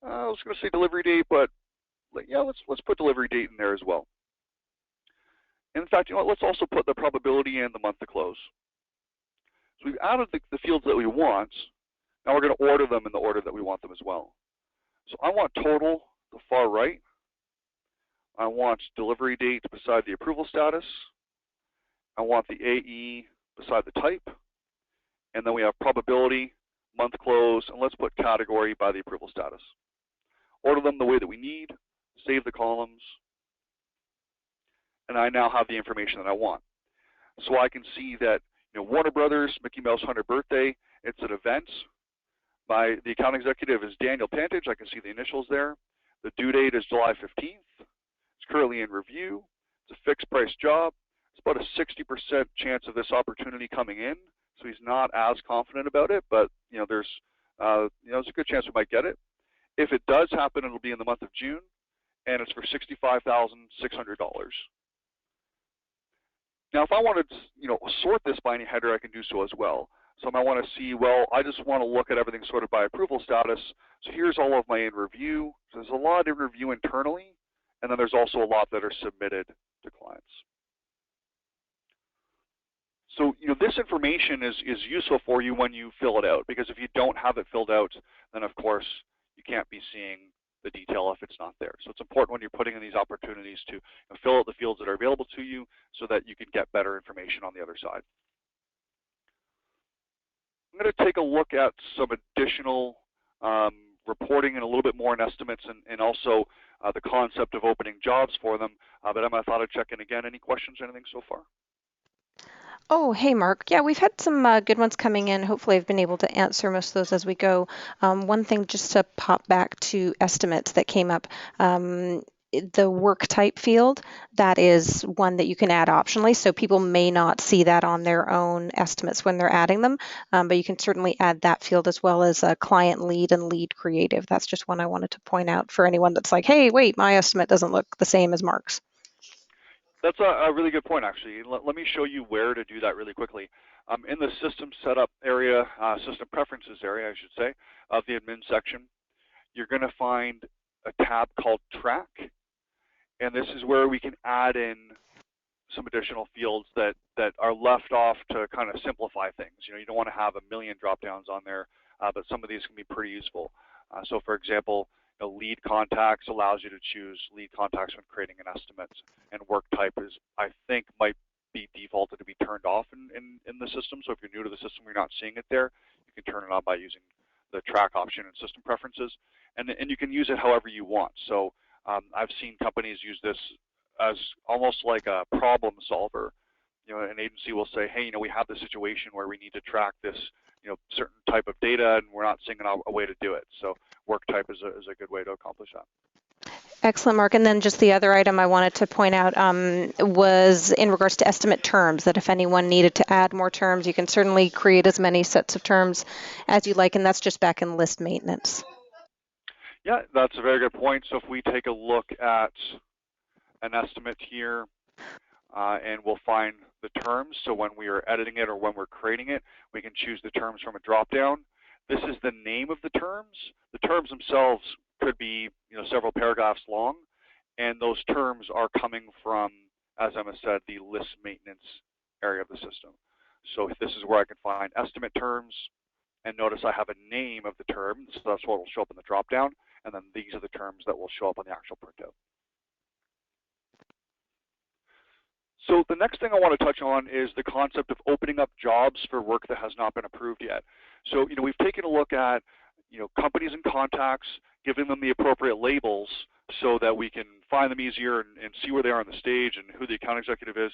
I was going to say delivery date, but yeah, let's put delivery date in there as well. In fact, you know what, let's also put the probability and the month to close. So we've added the fields that we want. Now we're going to order them in the order that we want them as well. So I want total, the far right. I want delivery date beside the approval status. I want the AE beside the type. And then we have probability, month close, and let's put category by the approval status. Order them the way that we need, save the columns, and I now have the information that I want. So I can see that, you know, Warner Brothers, Mickey Mouse 100th birthday, it's an event. The account executive is Daniel Pantich. I can see the initials there. The due date is July 15th. It's currently in review. It's a fixed price job. It's about a 60% chance of this opportunity coming in. So he's not as confident about it, but you know, there's a good chance we might get it. If it does happen, it'll be in the month of June, and it's for $65,600. Now, if I wanted to, you know, sort this by any header, I can do so as well. So I might want to see, well, I just want to look at everything sorted by approval status. So here's all of my in review. So there's a lot in review internally, and then there's also a lot that are submitted to clients. So, you know, this information is useful for you when you fill it out, because if you don't have it filled out, then of course you can't be seeing the detail if it's not there. So it's important when you're putting in these opportunities to fill out the fields that are available to you so that you can get better information on the other side. I'm going to take a look at some additional reporting and a little bit more in estimates, and also the concept of opening jobs for them. But Emma, I thought I'd check in again. Any questions or anything so far? Oh, hey, Mark. Yeah, we've had some good ones coming in. Hopefully, I've been able to answer most of those as we go. One thing just to pop back to estimates that came up. The work type field, that is one that you can add optionally, so people may not see that on their own estimates when they're adding them, but you can certainly add that field, as well as a client lead and lead creative. That's just one I wanted to point out for anyone that's like, hey, wait, my estimate doesn't look the same as Mark's. That's a really good point, actually. Let me show you where to do that really quickly. In the system setup area, system preferences area, I should say, of the admin section, you're going to find a tab called Track, and this is where we can add in some additional fields that are left off to kind of simplify things. You know, you don't want to have a million drop-downs on there, but some of these can be pretty useful. So, for example, lead contacts allows you to choose lead contacts when creating an estimate, and work type is, I think, might be defaulted to be turned off in the system. So if you're new to the system, you're not seeing it there, you can turn it on by using the track option in system preferences, and you can use it however you want. So I've seen companies use this as almost like a problem solver. You know, an agency will say, hey, you know, we have this situation where we need to track this, you know, certain type of data, and we're not seeing a way to do it. So work type is a good way to accomplish that. Excellent, Mark. And then just the other item I wanted to point out was in regards to estimate terms, that if anyone needed to add more terms, you can certainly create as many sets of terms as you like, and that's just back in list maintenance. Yeah, that's a very good point. So if we take a look at an estimate here, and we'll find the terms. So when we are editing it or when we're creating it, we can choose the terms from a drop-down. This is the name of the terms. The terms themselves could be, you know, several paragraphs long, and those terms are coming from, as Emma said, the list maintenance area of the system. So this is where I can find estimate terms, and notice I have a name of the term, so that's what will show up in the drop-down, and then these are the terms that will show up on the actual printout. So the next thing I want to touch on is the concept of opening up jobs for work that has not been approved yet. So, you know, we've taken a look at, you know, companies and contacts, giving them the appropriate labels so that we can find them easier and see where they are on the stage and who the account executive is.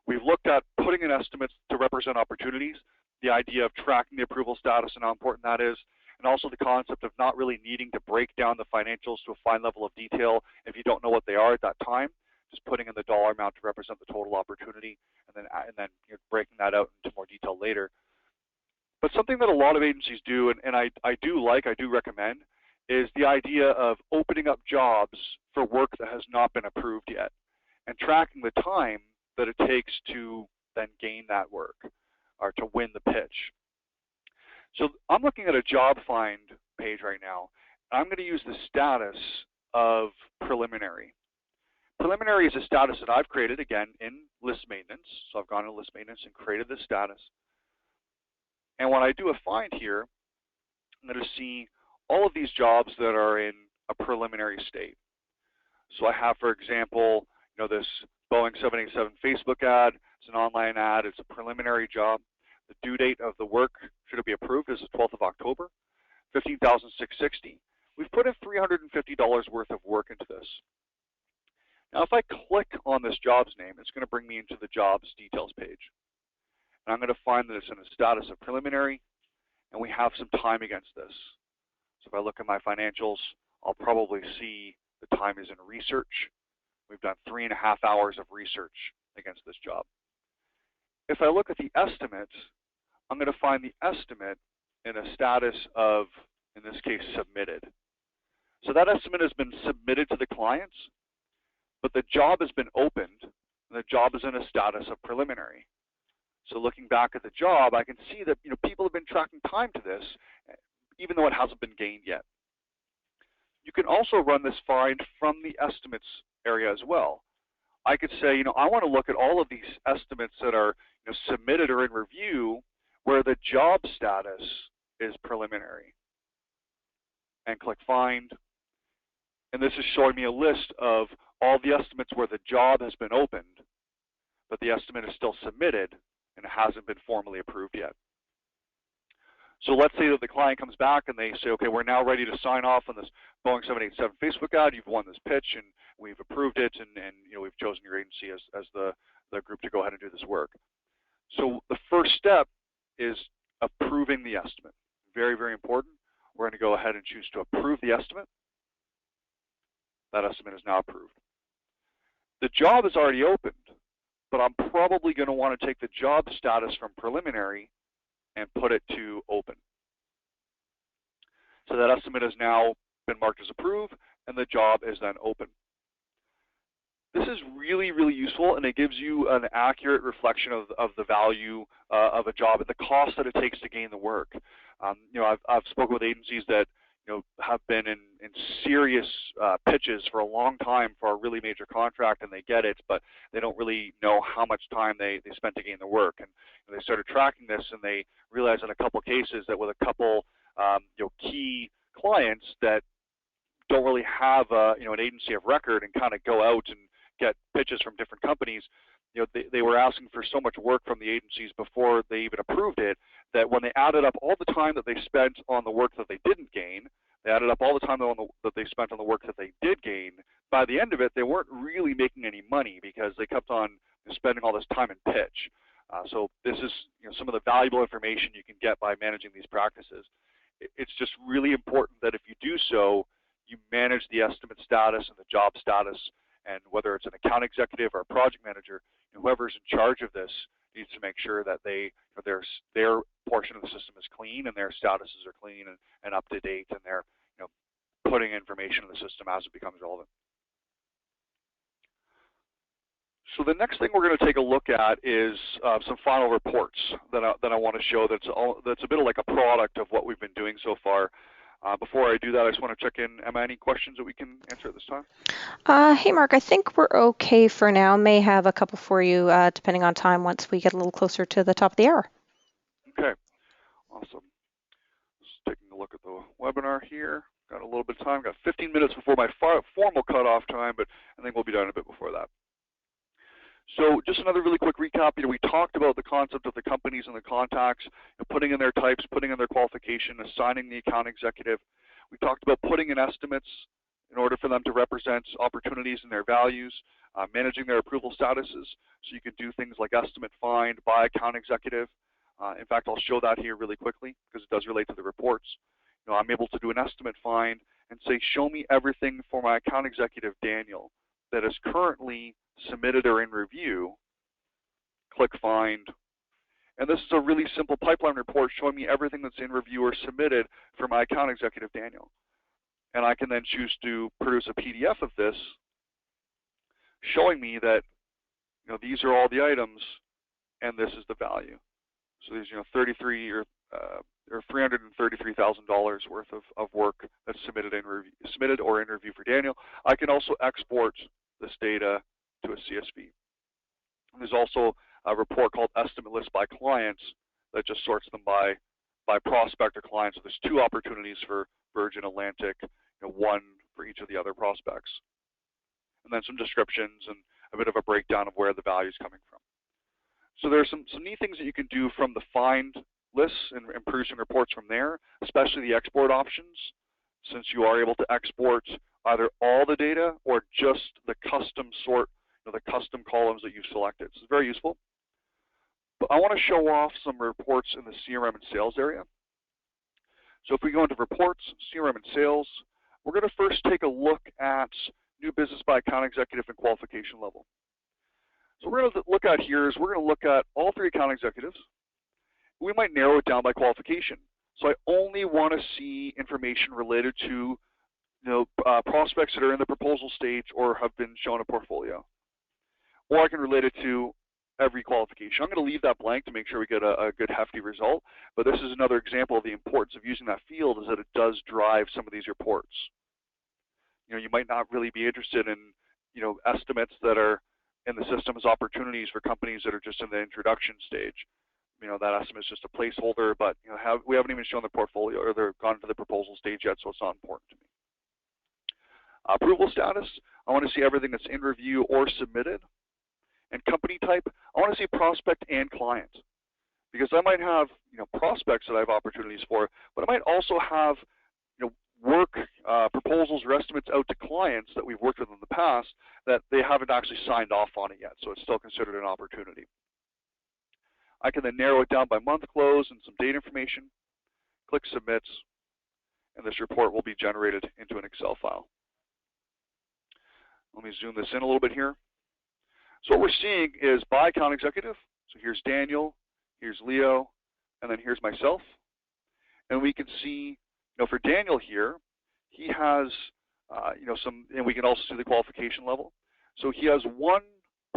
We've looked at putting in estimates to represent opportunities, the idea of tracking the approval status and how important that is, and also the concept of not really needing to break down the financials to a fine level of detail if you don't know what they are at that time. Just putting in the dollar amount to represent the total opportunity, and then you know, breaking that out into more detail later. But something that a lot of agencies do, and I do recommend, is the idea of opening up jobs for work that has not been approved yet and tracking the time that it takes to then gain that work or to win the pitch. So I'm looking at a job find page right now. I'm going to use the status of preliminary. Preliminary is a status that I've created, again, in list maintenance. So I've gone to list maintenance and created this status. And when I do a find here, I'm going to see all of these jobs that are in a preliminary state. So I have, for example, this Boeing 787 Facebook ad. It's an online ad. It's a preliminary job. The due date of the work, should it be approved, is the 12th of October, $15,660. We've put in $350 worth of work into this. Now, if I click on this job's name, it's going to bring me into the jobs details page. And I'm going to find that it's in a status of preliminary, and we have some time against this. So if I look at my financials, I'll probably see the time is in research. We've done 3.5 hours of research against this job. If I look at the estimate, I'm going to find the estimate in a status of, in this case, submitted. So that estimate has been submitted to the clients, but the job has been opened, and the job is in a status of preliminary. So looking back at the job, I can see that people have been tracking time to this, even though it hasn't been gained yet. You can also run this find from the estimates area as well. I could say, I want to look at all of these estimates that are submitted or in review where the job status is preliminary, and click find. And this is showing me a list of all the estimates where the job has been opened, but the estimate is still submitted and it hasn't been formally approved yet. So let's say that the client comes back and they say, okay, we're now ready to sign off on this Boeing 787 Facebook ad. You've won this pitch and we've approved it, and we've chosen your agency as the group to go ahead and do this work. So the first step is approving the estimate. Very, very important. We're going to go ahead and choose to approve the estimate. That estimate is now approved. The job is already opened, but I'm probably going to want to take the job status from preliminary and put it to open. So that estimate has now been marked as approved, and the job is then open. This is really, really useful, and it gives you an accurate reflection of the value of a job and the cost that it takes to gain the work. I've spoken with agencies that have been in serious pitches for a long time for a really major contract, and they get it, but they don't really know how much time they spent to gain the work. And they started tracking this, and they realized in a couple cases that with a couple key clients that don't really have an agency of record and kind of go out and get pitches from different companies, they were asking for so much work from the agencies before they even approved it, that when they added up all the time that they spent on the work that they didn't gain, they added up all the time that they spent on the work that they did gain, by the end of it, they weren't really making any money because they kept on spending all this time in pitch. So this is some of the valuable information you can get by managing these practices. It's just really important that if you do so, you manage the estimate status and the job status, and whether it's an account executive or a project manager, whoever's in charge of this needs to make sure that their portion of the system is clean and their statuses are clean and up to date, and they're putting information in the system as it becomes relevant. So the next thing we're going to take a look at is some final reports that I want to show that's a bit of like a product of what we've been doing so far. Before I do that, I just want to check in. Emma, any questions that we can answer at this time? Hey, Mark, I think we're okay for now. May have a couple for you depending on time once we get a little closer to the top of the hour. Okay, awesome. Just taking a look at the webinar here. Got a little bit of time. Got 15 minutes before my formal cutoff time, but I think we'll be done a bit before that. So just another really quick recap. We talked about the concept of the companies and the contacts, putting in their types, putting in their qualification, assigning the account executive. We talked about putting in estimates in order for them to represent opportunities and their values, managing their approval statuses. So you can do things like estimate find by account executive. In fact, I'll show that here really quickly because it does relate to the reports. I'm able to do an estimate find and say, show me everything for my account executive, Daniel, that is currently submitted or in review. Click find. And this is a really simple pipeline report showing me everything that's in review or submitted for my account executive, Daniel. and I can then choose to produce a PDF of this showing me that these are all the items and this is the value. So there's $333,000 worth of work that's submitted or in review for Daniel. I can also export this data to a CSV. There's also a report called Estimate List by Clients that just sorts them by prospect or client. So there's 2 opportunities for Virgin Atlantic, one for each of the other prospects. And then some descriptions and a bit of a breakdown of where the value is coming from. So there's some neat things that you can do from the find lists and producing reports from there, especially the export options, since you are able to export either all the data or just the custom sort, the custom columns that you've selected. So it's very useful. But I want to show off some reports in the CRM and sales area. So if we go into reports, CRM and sales, we're going to first take a look at new business by account executive and qualification level. So we're going to look at here is we're going to look at all 3 account executives. We might narrow it down by qualification. So I only want to see information related to prospects that are in the proposal stage or have been shown a portfolio. Or I can relate it to every qualification. I'm going to leave that blank to make sure we get a good hefty result. But this is another example of the importance of using that field, is that it does drive some of these reports. You might not really be interested in estimates that are in the system as opportunities for companies that are just in the introduction stage. That estimate is just a placeholder, but we haven't even shown the portfolio or they're gone to the proposal stage yet, so it's not important to me. Approval status, I want to see everything that's in review or submitted. And company type, I want to see prospect and client, because I might have prospects that I have opportunities for, but I might also have work proposals or estimates out to clients that we've worked with in the past that they haven't actually signed off on it yet, so it's still considered an opportunity. I can then narrow it down by month close and some date information, click Submit, and this report will be generated into an Excel file. Let me zoom this in a little bit here. So what we're seeing is by account executive. So here's Daniel, here's Leo, and then here's myself. And we can see, for Daniel here, he has, and we can also see the qualification level. So he has 1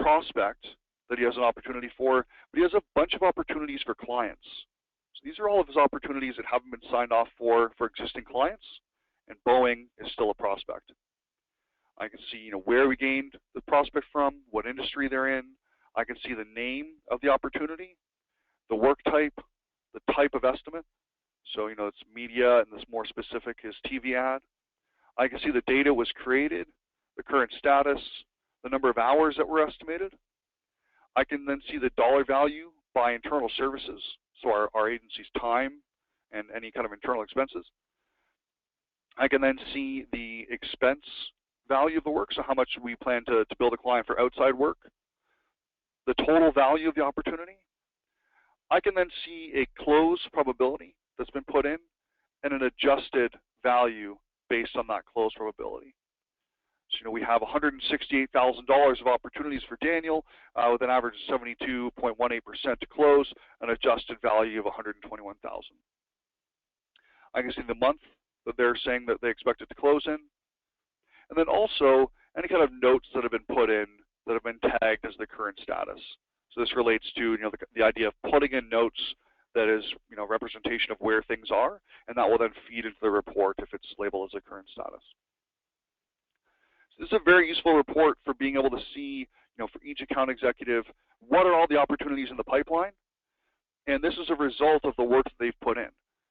prospect that he has an opportunity for, but he has a bunch of opportunities for clients. So these are all of his opportunities that haven't been signed off for existing clients, and Boeing is still a prospect. I can see where we gained the prospect from, what industry they're in. I can see the name of the opportunity, the work type, the type of estimate. So it's media, and this more specific is TV ad. I can see the data was created, the current status, the number of hours that were estimated. I can then see the dollar value by internal services, so our agency's time and any kind of internal expenses. I can then see the expense value of the work, so how much we plan to bill the client for outside work, the total value of the opportunity. I can then see a close probability that's been put in and an adjusted value based on that close probability. So we have $168,000 of opportunities for Daniel with an average of 72.18% to close, an adjusted value of $121,000. I can see the month that they're saying that they expect it to close in, and then also any kind of notes that have been put in that have been tagged as the current status. So this relates to the idea of putting in notes that is representation of where things are, and that will then feed into the report if it's labeled as a current status. So this is a very useful report for being able to see for each account executive what are all the opportunities in the pipeline, and this is a result of the work that they've put in.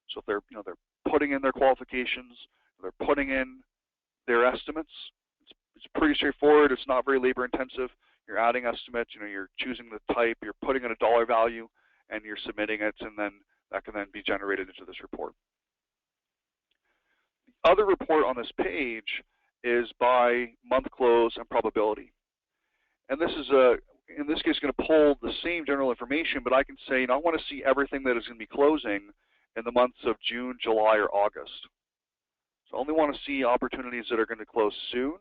So if they're they're putting in their qualifications, they're putting in their estimates. It's pretty straightforward. It's not very labor intensive. You're adding estimates. You're choosing the type. You're putting in a dollar value, and you're submitting it, and then that can then be generated into this report. The other report on this page is by month close and probability, and this is in this case going to pull the same general information, but I can say I want to see everything that is going to be closing in the months of June, July, or August. So I only want to see opportunities that are going to close soon,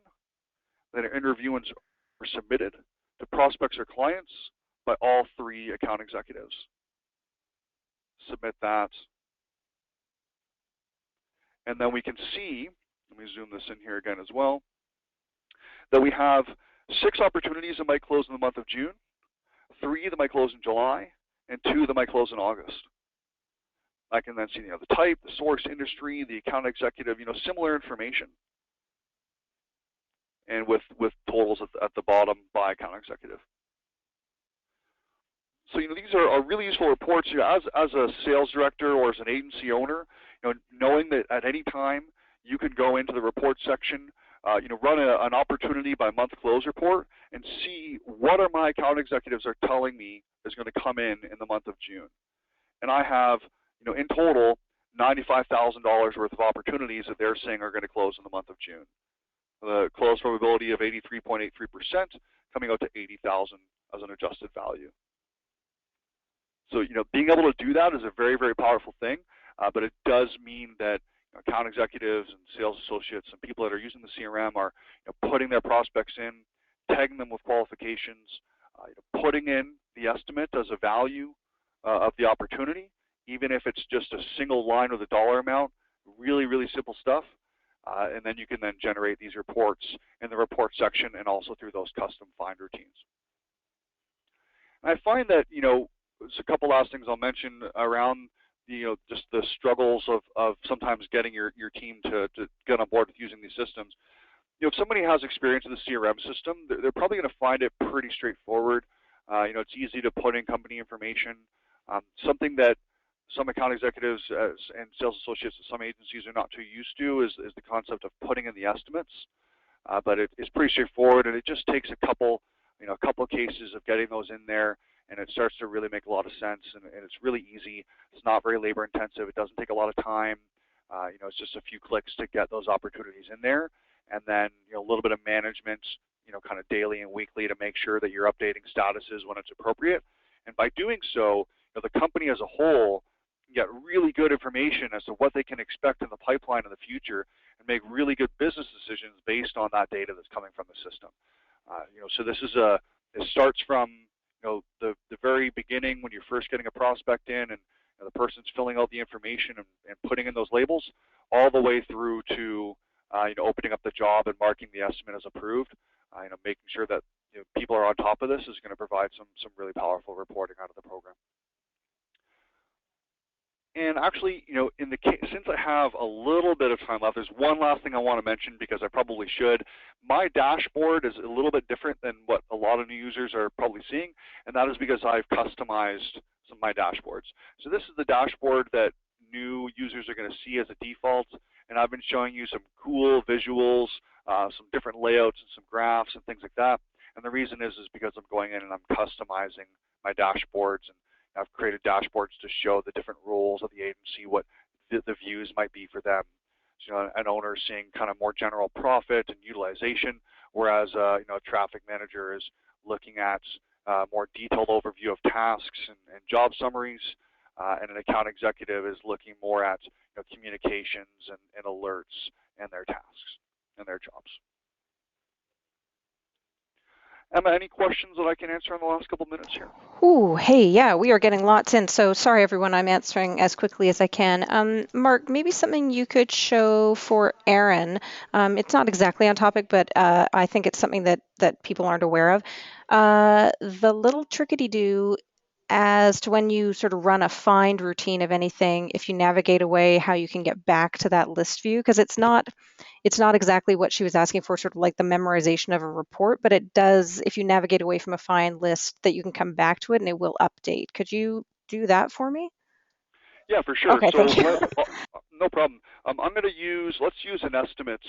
that are in review and are submitted to prospects or clients by all 3 account executives. Submit that. And then we can see let me zoom this in here again as well, that we have 6 opportunities that might close in the month of June, 3 that might close in July, and 2 that might close in August. I can then see the type, the source, industry, the account executive, similar information, and with totals at the bottom by account executive. So these are really useful reports. As a sales director or as an agency owner, knowing that at any time you can go into the report section, run an opportunity by month close report and see what are my account executives are telling me is going to come in the month of June. And I have, in total, $95,000 worth of opportunities that they're saying are going to close in the month of June. The close probability of 83.83% coming out to 80,000 as an adjusted value. So, being able to do that is a very, very powerful thing, but it does mean that account executives and sales associates and people that are using the CRM are putting their prospects in, tagging them with qualifications, putting in the estimate as a value of the opportunity, even if it's just a single line with a dollar amount, really, really simple stuff. And then you can then generate these reports in the report section and also through those custom find routines. And I find that, there's a couple last things I'll mention around just the struggles of sometimes getting your team to get on board with using these systems. If somebody has experience with the CRM system, they're probably going to find it pretty straightforward. It's easy to put in company information. Something that some account executives and sales associates at some agencies are not too used to is the concept of putting in the estimates. But it's pretty straightforward, and it just takes a couple cases of getting those in there, and it starts to really make a lot of sense, and it's really easy. It's not very labor intensive. It doesn't take a lot of time. It's just a few clicks to get those opportunities in there, and then a little bit of management, kind of daily and weekly to make sure that you're updating statuses when it's appropriate. And by doing so, the company as a whole can get really good information as to what they can expect in the pipeline in the future and make really good business decisions based on that data that's coming from the system. So this is it starts from the very beginning when you're first getting a prospect in and the person's filling out the information and putting in those labels, all the way through to opening up the job and marking the estimate as approved. Making sure that people are on top of this is going to provide some really powerful reporting out of the program. And actually, in the case, since I have a little bit of time left, there's one last thing I want to mention because I probably should. My dashboard is a little bit different than what a lot of new users are probably seeing, and that is because I've customized some of my dashboards. So this is the dashboard that new users are going to see as a default, and I've been showing you some cool visuals, some different layouts and some graphs and things like that. And the reason is because I'm going in and I'm customizing my dashboards, and I've created dashboards to show the different roles of the agency, what the views might be for them. So, an owner is seeing kind of more general profit and utilization, whereas a traffic manager is looking at more detailed overview of tasks and job summaries, and an account executive is looking more at communications and alerts and their tasks and their jobs. Emma, any questions that I can answer in the last couple minutes here? Ooh, hey, yeah, we are getting lots in. So sorry, everyone, I'm answering as quickly as I can. Mark, maybe something you could show for Aaron. It's not exactly on topic, but I think it's something that people aren't aware of. The little trickety-do as to when you sort of run a find routine of anything, if you navigate away, how you can get back to that list view, because it's not exactly what she was asking for, sort of like the memorization of a report, but it does, if you navigate away from a find list, that you can come back to it and it will update. Could you do that for me? Yeah, for sure. Okay, So thank you. no problem. I'm going to let's use an estimates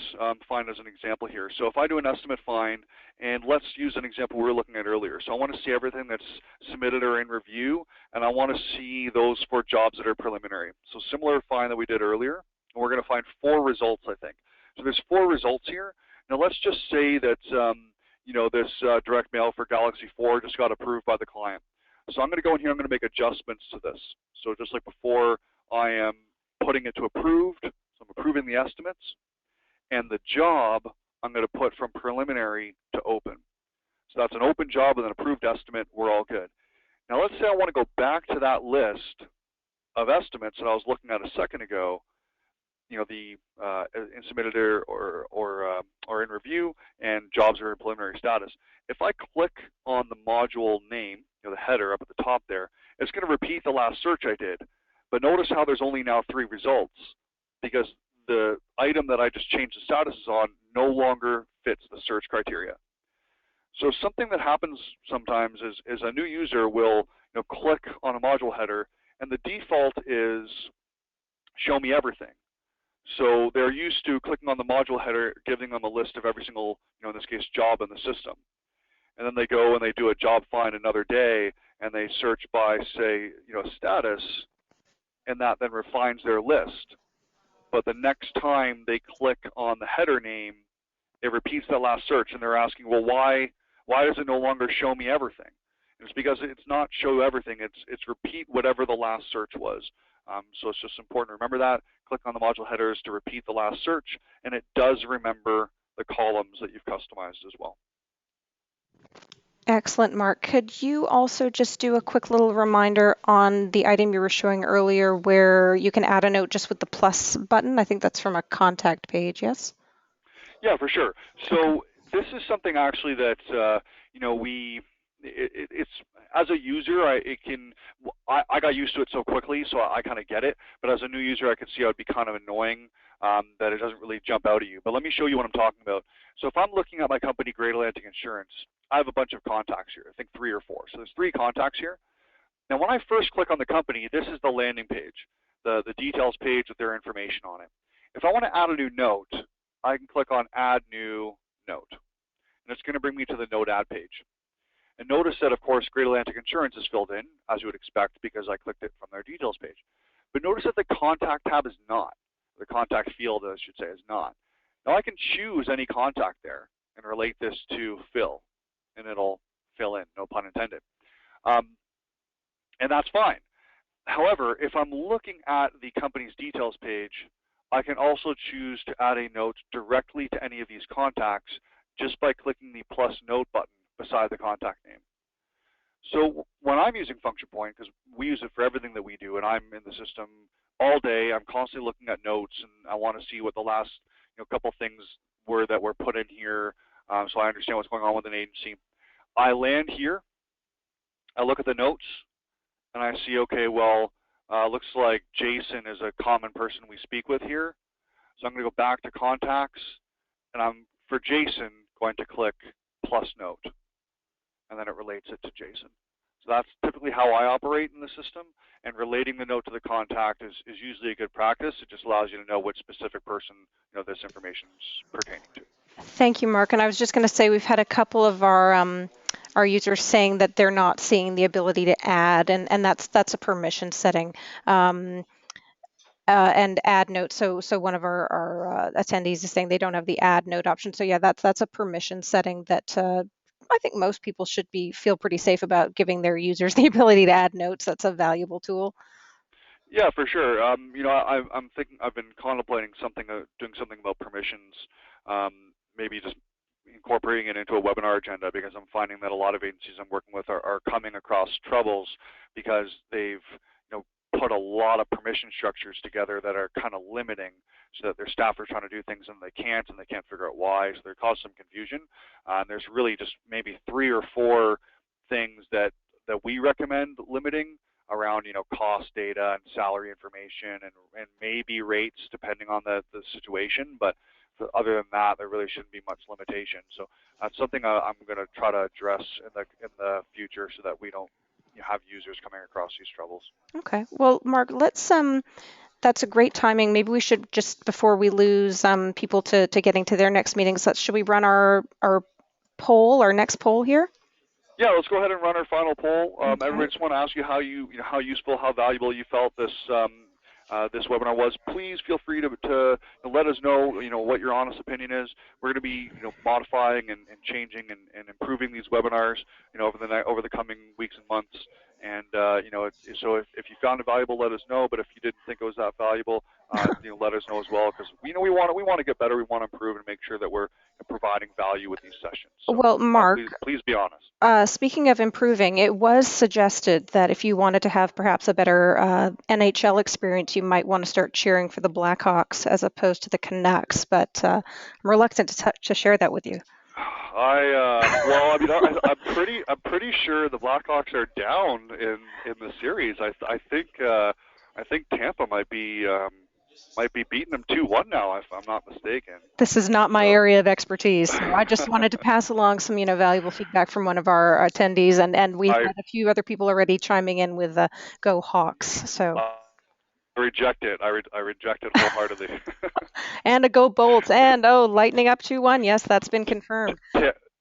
find as an example here. So if I do an estimate find, and let's use an example we were looking at earlier. So I want to see everything that's submitted or in review, and I want to see those for jobs that are preliminary. So similar find that we did earlier, and we're going to find 4 results, I think. So there's 4 results here. Now let's just say that this direct mail for Galaxy 4 just got approved by the client. So I'm going to go in here, I'm going to make adjustments to this. So just like before, I am putting it to approved, so I'm approving the estimates, and the job I'm going to put from preliminary to open. So that's an open job with an approved estimate, we're all good. Now let's say I want to go back to that list of estimates that I was looking at a second ago. the submitted or in review, and jobs are in preliminary status. If I click on the module name, the header up at the top there, it's going to repeat the last search I did. But notice how there's only now 3 results, because the item that I just changed the statuses on no longer fits the search criteria. So something that happens sometimes is a new user will click on a module header, and the default is show me everything. So they're used to clicking on the module header, giving them a list of every single, in this case, job in the system. And then they go and they do a job find another day, and they search by, say, status, and that then refines their list. But the next time they click on the header name, it repeats that last search, and they're asking, well, why does it no longer show me everything? And it's because it's not show everything, it's repeat whatever the last search was. So it's just important to remember that. Click on the module headers to repeat the last search, and it does remember the columns that you've customized as well. Excellent, Mark. Could you also just do a quick little reminder on the item you were showing earlier where you can add a note just with the plus button? I think that's from a contact page, yes? Yeah, for sure. So this is something actually that, it's as a user, I got used to it so quickly, so I kind of get it. But as a new user, I could see how it'd be kind of annoying that it doesn't really jump out at you. But let me show you what I'm talking about. So if I'm looking at my company, Great Atlantic Insurance, I have a bunch of contacts here. I think 3 or 4. So there's 3 contacts here. Now, when I first click on the company, this is the landing page, the details page with their information on it. If I want to add a new note, I can click on Add New Note, and it's going to bring me to the Note Add page. And notice that, of course, Great Atlantic Insurance is filled in, as you would expect, because I clicked it from their details page. But notice that the Contact tab is not. The Contact field, I should say, is not. Now I can choose any contact there and relate this to Phil, and it'll fill in, no pun intended. And that's fine. However, if I'm looking at the company's details page, I can also choose to add a note directly to any of these contacts just by clicking the plus note button beside the contact name. So when I'm using Function Point, because we use it for everything that we do, and I'm in the system all day, I'm constantly looking at notes, and I want to see what the last couple things were that were put in here, so I understand what's going on with an agency. I land here, I look at the notes, and I see, okay, well, looks like Jason is a common person we speak with here. So I'm going to go back to contacts, and I'm, for Jason, going to click plus note, and then it relates it to Jason. So that's typically how I operate in the system, and relating the note to the contact is usually a good practice. It just allows you to know which specific person this information is pertaining to. Thank you, Mark. And I was just going to say we've had a couple of our users saying that they're not seeing the ability to add, and that's a permission setting. And add note. So one of our attendees is saying they don't have the add note option. So yeah, that's a permission setting that I think most people should feel pretty safe about giving their users the ability to add notes. That's a valuable tool. Yeah, for sure. I'm thinking, I've been contemplating doing something about permissions, maybe just incorporating it into a webinar agenda, because I'm finding that a lot of agencies I'm working with are coming across troubles because they've put a lot of permission structures together that are kind of limiting, so that their staff are trying to do things and they can't figure out why, so they cause some confusion. And there's really just maybe 3 or 4 things that we recommend limiting around cost data and salary information and maybe rates depending on the situation, but other than that, there really shouldn't be much limitation. So that's something I'm going to try to address in the future, so that we don't have users coming across these troubles. Okay. Well, Mark, let's that's a great timing. Maybe we should, just before we lose people to getting to their next meetings, should we run our next poll here? Yeah, let's go ahead and run our final poll. Okay. Everybody, just want to ask you how useful, how valuable you felt this this webinar was. Please feel free to let us know what your honest opinion is. We're going to be modifying and changing and improving these webinars over the coming weeks and months. And so if you found it valuable, let us know. But if you didn't think it was that valuable, let us know as well, because we want to get better. We want to improve and make sure that we're providing value with these sessions. So Well, Mark, please be honest. speaking of improving, it was suggested that if you wanted to have perhaps a better NHL experience, you might want to start cheering for the Blackhawks as opposed to the Canucks. But I'm reluctant to share that with you. Well, I mean, I'm pretty sure the Blackhawks are down in the series. I think Tampa might be beating them 2-1 now, if I'm not mistaken. This is not my So. area of expertise, so I just wanted to pass along some, valuable feedback from one of our attendees, and we've I had a few other people already chiming in with "Go Hawks." So reject it. I reject it wholeheartedly. and a "Go Bolts," and Lightning up 2-1. Yes, that's been confirmed.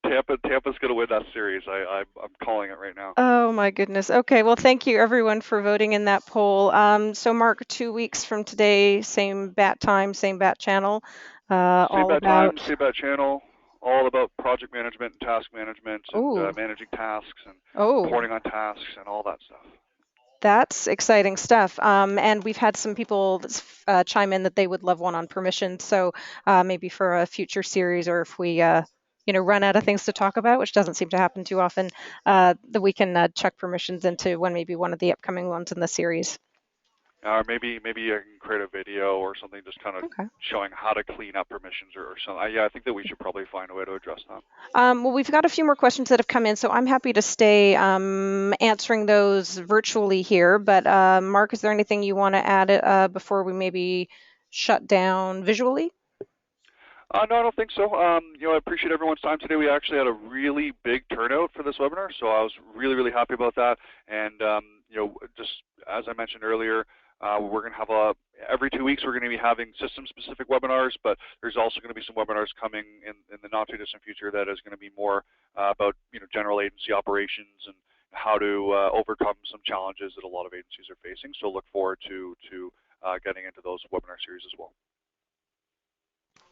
Tampa's going to win that series. I'm calling it right now. Oh my goodness. Okay, well, thank you everyone for voting in that poll. So Mark, 2 weeks from today, same bat time, same bat channel, Same all bat time, about. same bat channel. All about project management and task management Oh, and managing tasks and oh. reporting on tasks and all that stuff. That's exciting stuff. And we've had some people chime in that they would love one on permission. So maybe for a future series, or if we, run out of things to talk about, which doesn't seem to happen too often, that we can check permissions into maybe one of the upcoming ones in the series. Maybe I can create a video or something, just kind of Okay. showing how to clean up permissions or something. Yeah, I think that we should probably find a way to address that. Well, we've got a few more questions that have come in, so I'm happy to stay answering those virtually here. But Mark, is there anything you want to add before we maybe shut down visually? No, I don't think so. I appreciate everyone's time today. We actually had a really big turnout for this webinar, so I was really, really happy about that. And just as I mentioned earlier, we're going to have every 2 weeks we're going to be having system-specific webinars, but there's also going to be some webinars coming in the not-too-distant future that is going to be more about general agency operations and how to overcome some challenges that a lot of agencies are facing. So look forward to getting into those webinar series as well.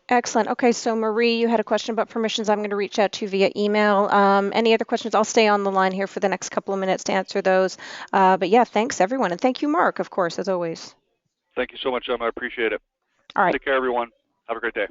Excellent. Okay, so Marie, you had a question about permissions. I'm going to reach out to you via email. Any other questions? I'll stay on the line here for the next couple of minutes to answer those. But yeah, thanks everyone. And thank you, Mark, of course, as always. Thank you so much, Emma. I appreciate it. All right. Take care, everyone. Have a great day.